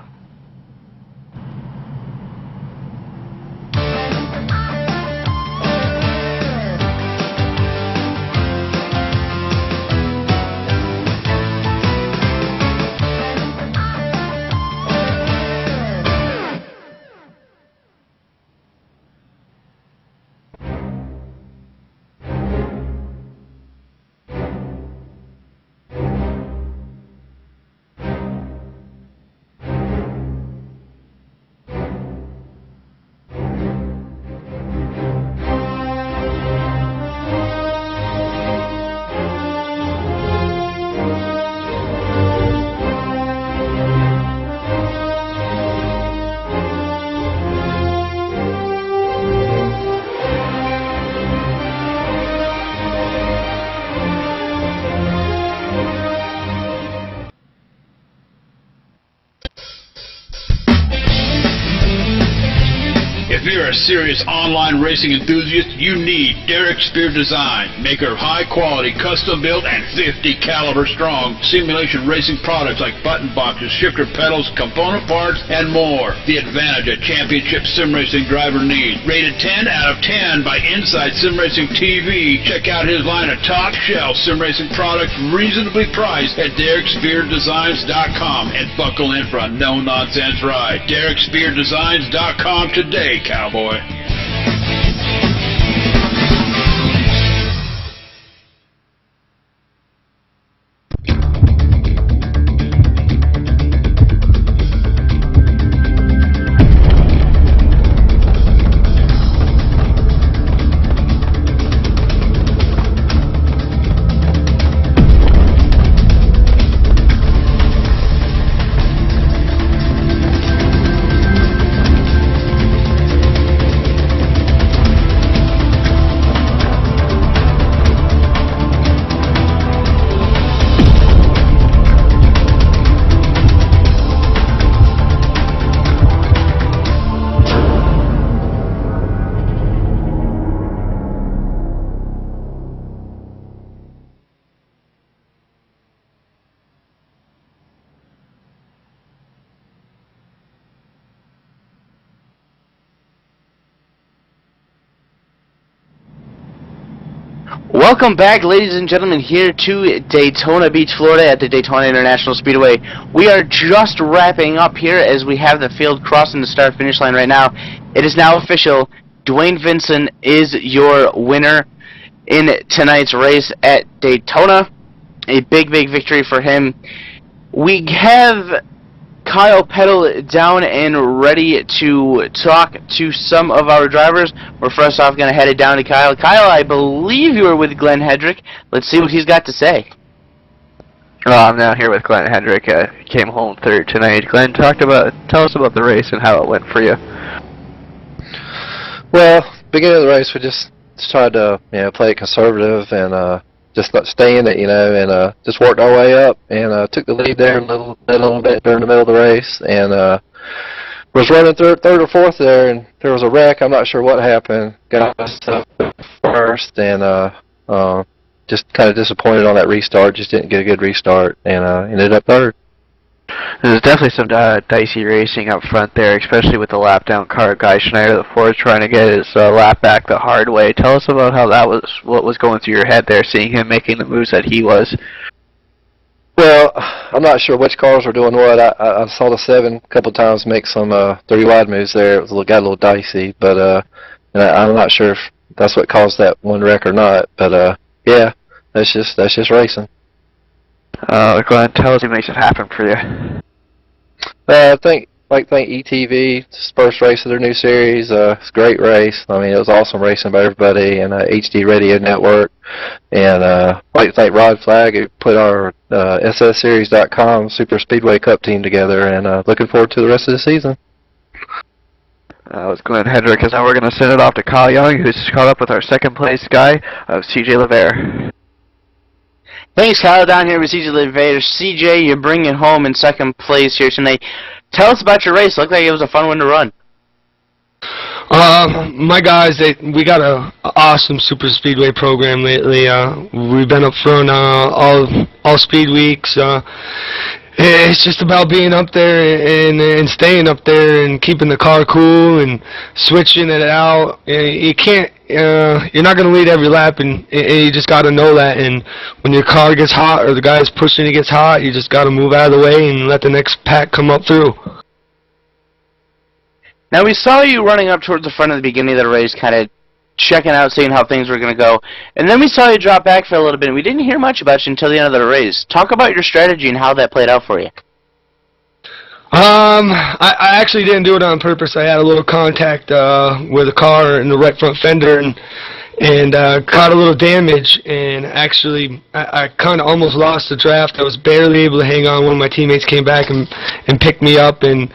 S1: If you're a serious online racing enthusiast, you need Derek Spear Design, maker of high-quality, custom-built, and 50 caliber strong simulation racing products like button boxes, shifter pedals, component parts, and more. The advantage a championship sim racing driver needs. Rated 10 out of 10 by Inside Sim Racing TV. Check out his line of top-shelf sim racing products reasonably priced at DerekSpearDesigns.com, and buckle in for a no-nonsense ride. DerekSpearDesigns.com today, cowboy.
S3: Welcome back, ladies and gentlemen, here to Daytona Beach, Florida at the Daytona International Speedway. We are just wrapping up here as we have the field crossing the start-finish line right now. It is now official. Dwayne Vincent is your winner in tonight's race at Daytona. A big victory for him. We have Kyle Peddle down and ready to talk to some of our drivers. We're first off going to head it down to Kyle. Kyle, I believe you were with Glenn Hedrick. Let's see what he's got to say.
S2: I'm now here with Glenn Hendrick. Came home third tonight. Glenn, tell us about the race and how it went for you.
S9: Well, beginning of the race, we just tried to play it conservative and just stay in it, and just worked our way up and took the lead there a little bit during the middle of the race, and was running third or fourth there, and there was a wreck. I'm not sure what happened. Got us up first, and just kind of disappointed on that restart. Just didn't get a good restart, and ended up third.
S2: There's definitely some dicey racing up front there, especially with the lap down car. Guy Schneider, the Ford, trying to get his lap back the hard way. Tell us about how that was, what was going through your head there, seeing him making the moves that he was.
S9: Well, I'm not sure which cars were doing what. I saw the 7 a couple times make some 3 wide moves there. It got a little dicey, but and I'm not sure if that's what caused that one wreck or not. But yeah, that's just racing.
S2: Go ahead, tell us who makes it happen for you.
S9: I think ETV, it's the first race of their new series. It's a great race. I mean, it was awesome racing by everybody, and HD Radio Network. And I'd like to thank Rod Flagg, who put our SSSeries.com Super Speedway Cup team together, and looking forward to the rest of the season.
S2: Let's go ahead, Hendrick, because now we're going to send it off to Kyle Young, who's caught up with our second place guy, CJ LeVere.
S3: Thanks, Kyle. Down here with CJ LeVere. CJ, you're bringing home in second place here tonight. Tell us about your race. Looked like it was a fun one to run.
S10: My guys, we got a awesome super speedway program lately. We've been up front all speed weeks. It's just about being up there and staying up there and keeping the car cool and switching it out. You can't. You're not going to lead every lap, and you just got to know that. And when your car gets hot or the guy's pushing it gets hot, you just got to move out of the way and let the next pack come up through.
S3: Now, we saw you running up towards the front at the beginning of the race, kind of checking out, seeing how things were going to go. And then we saw you drop back for a little bit, and we didn't hear much about you until the end of the race. Talk about your strategy and how that played out for you.
S10: I actually didn't do it on purpose. I had a little contact with a car in the right front fender and caught a little damage, and actually I kind of almost lost the draft. I was barely able to hang on. One of my teammates came back and picked me up and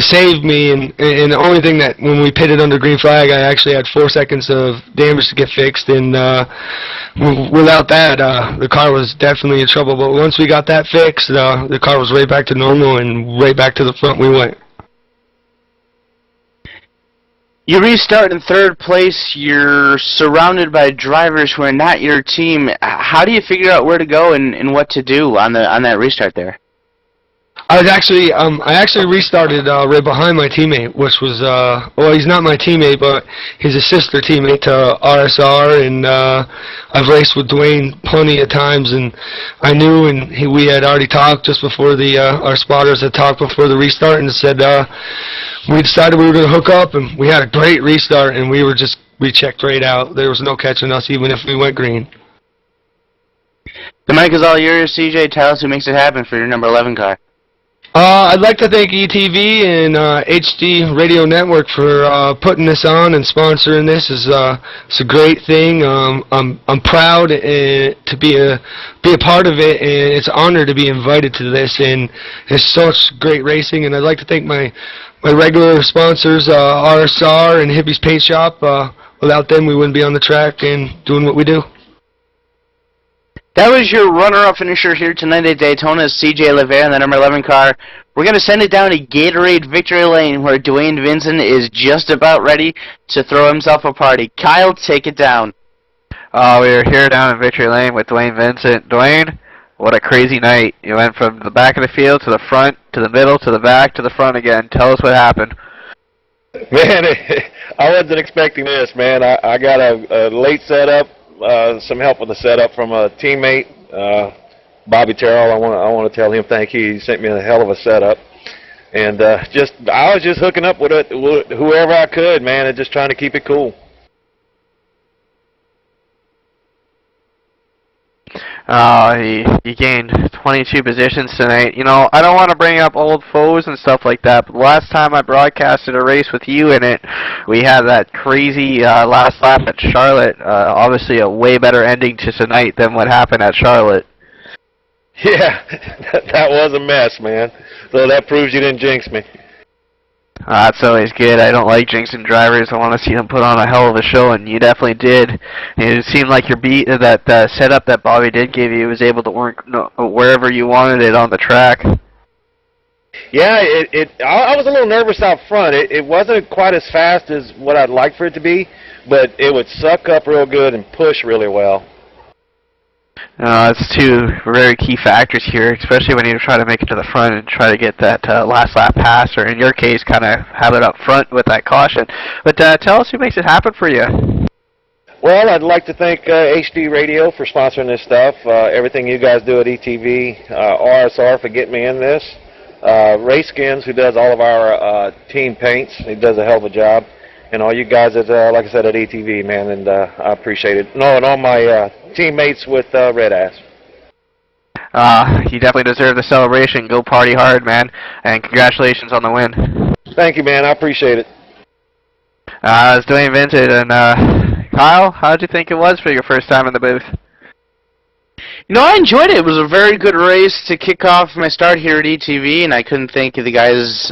S10: saved me, and the only thing that when we pitted under green flag, I actually had 4 seconds of damage to get fixed, and without that, the car was definitely in trouble. But once we got that fixed, the car was right back to normal and right back to the front we went.
S3: You restart in third place. You're surrounded by drivers who are not your team. How do you figure out where to go and what to do on that restart there?
S10: I actually restarted right behind my teammate, which was well, he's not my teammate, but he's a sister teammate to RSR, and I've raced with Dwayne plenty of times, and I knew, and we had already talked just before our spotters had talked before the restart, and said we decided we were going to hook up, and we had a great restart, and we checked right out. There was no catching us, even if we went green.
S3: The mic is all yours, CJ. Tell us who makes it happen for your number 11 car.
S10: I'd like to thank ETV and HD Radio Network for putting this on and sponsoring this. It's a great thing. I'm proud to be a part of it, and it's an honor to be invited to this. And it's such great racing. And I'd like to thank my regular sponsors, RSR and Hippie's Paint Shop. Without them, we wouldn't be on the track and doing what we do.
S3: That was your runner-up finisher here tonight at Daytona, CJ LeVere in the number 11 car. We're going to send it down to Gatorade Victory Lane, where Dwayne Vincent is just about ready to throw himself a party. Kyle, take it down.
S2: We're here down in Victory Lane with Dwayne Vincent. Dwayne, what a crazy night. You went from the back of the field to the front, to the middle, to the back, to the front again. Tell us what happened.
S11: Man, I wasn't expecting this, man. I got a late setup. Some help with the setup from a teammate, Bobby Terrell. I want to tell him thank you. He sent me a hell of a setup, and I was just hooking up with whoever I could, man, and just trying to keep it cool.
S2: He gained 22 positions tonight. You know, I don't want to bring up old foes and stuff like that, but the last time I broadcasted a race with you in it, we had that crazy last lap at Charlotte. Obviously a way better ending to tonight than what happened at Charlotte.
S11: Yeah, that was a mess, man. So that proves you didn't jinx me.
S2: That's always good. I don't like jinxing drivers. I want to see them put on a hell of a show, and you definitely did. It seemed like your that setup that Bobby did give you was able to work wherever you wanted it on the track.
S11: Yeah, I was a little nervous out front. It wasn't quite as fast as what I'd like for it to be, but it would suck up real good and push really well.
S2: It's two very key factors here, especially when you try to make it to the front and try to get that last lap pass, or in your case, kind of have it up front with that caution. But tell us who makes it happen for you.
S11: Well, I'd like to thank HD Radio for sponsoring this stuff. Everything you guys do at ETV, RSR for getting me in this. Ray Skins, who does all of our team paints, he does a hell of a job. And all you guys, at, like I said, at ETV, man, and I appreciate it. No, and all my teammates with Red Ass.
S2: You definitely deserve the celebration. Go party hard, man, and congratulations on the win.
S11: Thank you, man. I appreciate it.
S2: It's Dwayne Vincent, and Kyle, how did you think it was for your first time in the booth?
S3: You know, I enjoyed it. It was a very good race to kick off my start here at ETV, and I couldn't thank the guys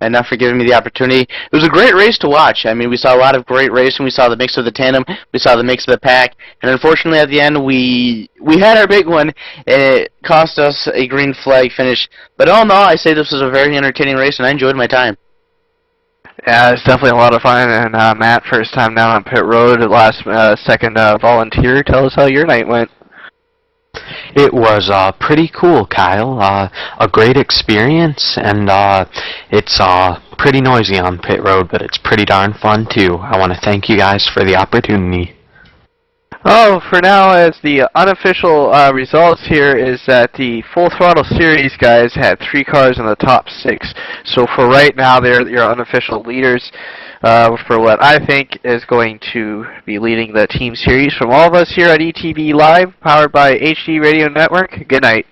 S3: enough for giving me the opportunity. It was a great race to watch. I mean, we saw a lot of great racing. We saw the mix of the tandem. We saw the mix of the pack. And unfortunately, at the end, we had our big one, and it cost us a green flag finish. But all in all, I say this was a very entertaining race, and I enjoyed my time.
S2: Yeah, it's definitely a lot of fun. And Matt, first time down on pit road, last second volunteer. Tell us how your night went.
S4: It was pretty cool, Kyle. A great experience, and it's pretty noisy on pit road, but it's pretty darn fun too. I want to thank you guys for the opportunity.
S2: Oh, for now, as the unofficial results here is that the Full Throttle Series guys had 3 cars in the top 6. So for right now, they're your unofficial leaders for what I think is going to be leading the team series. From all of us here at ETV Live, powered by HD Radio Network, good night.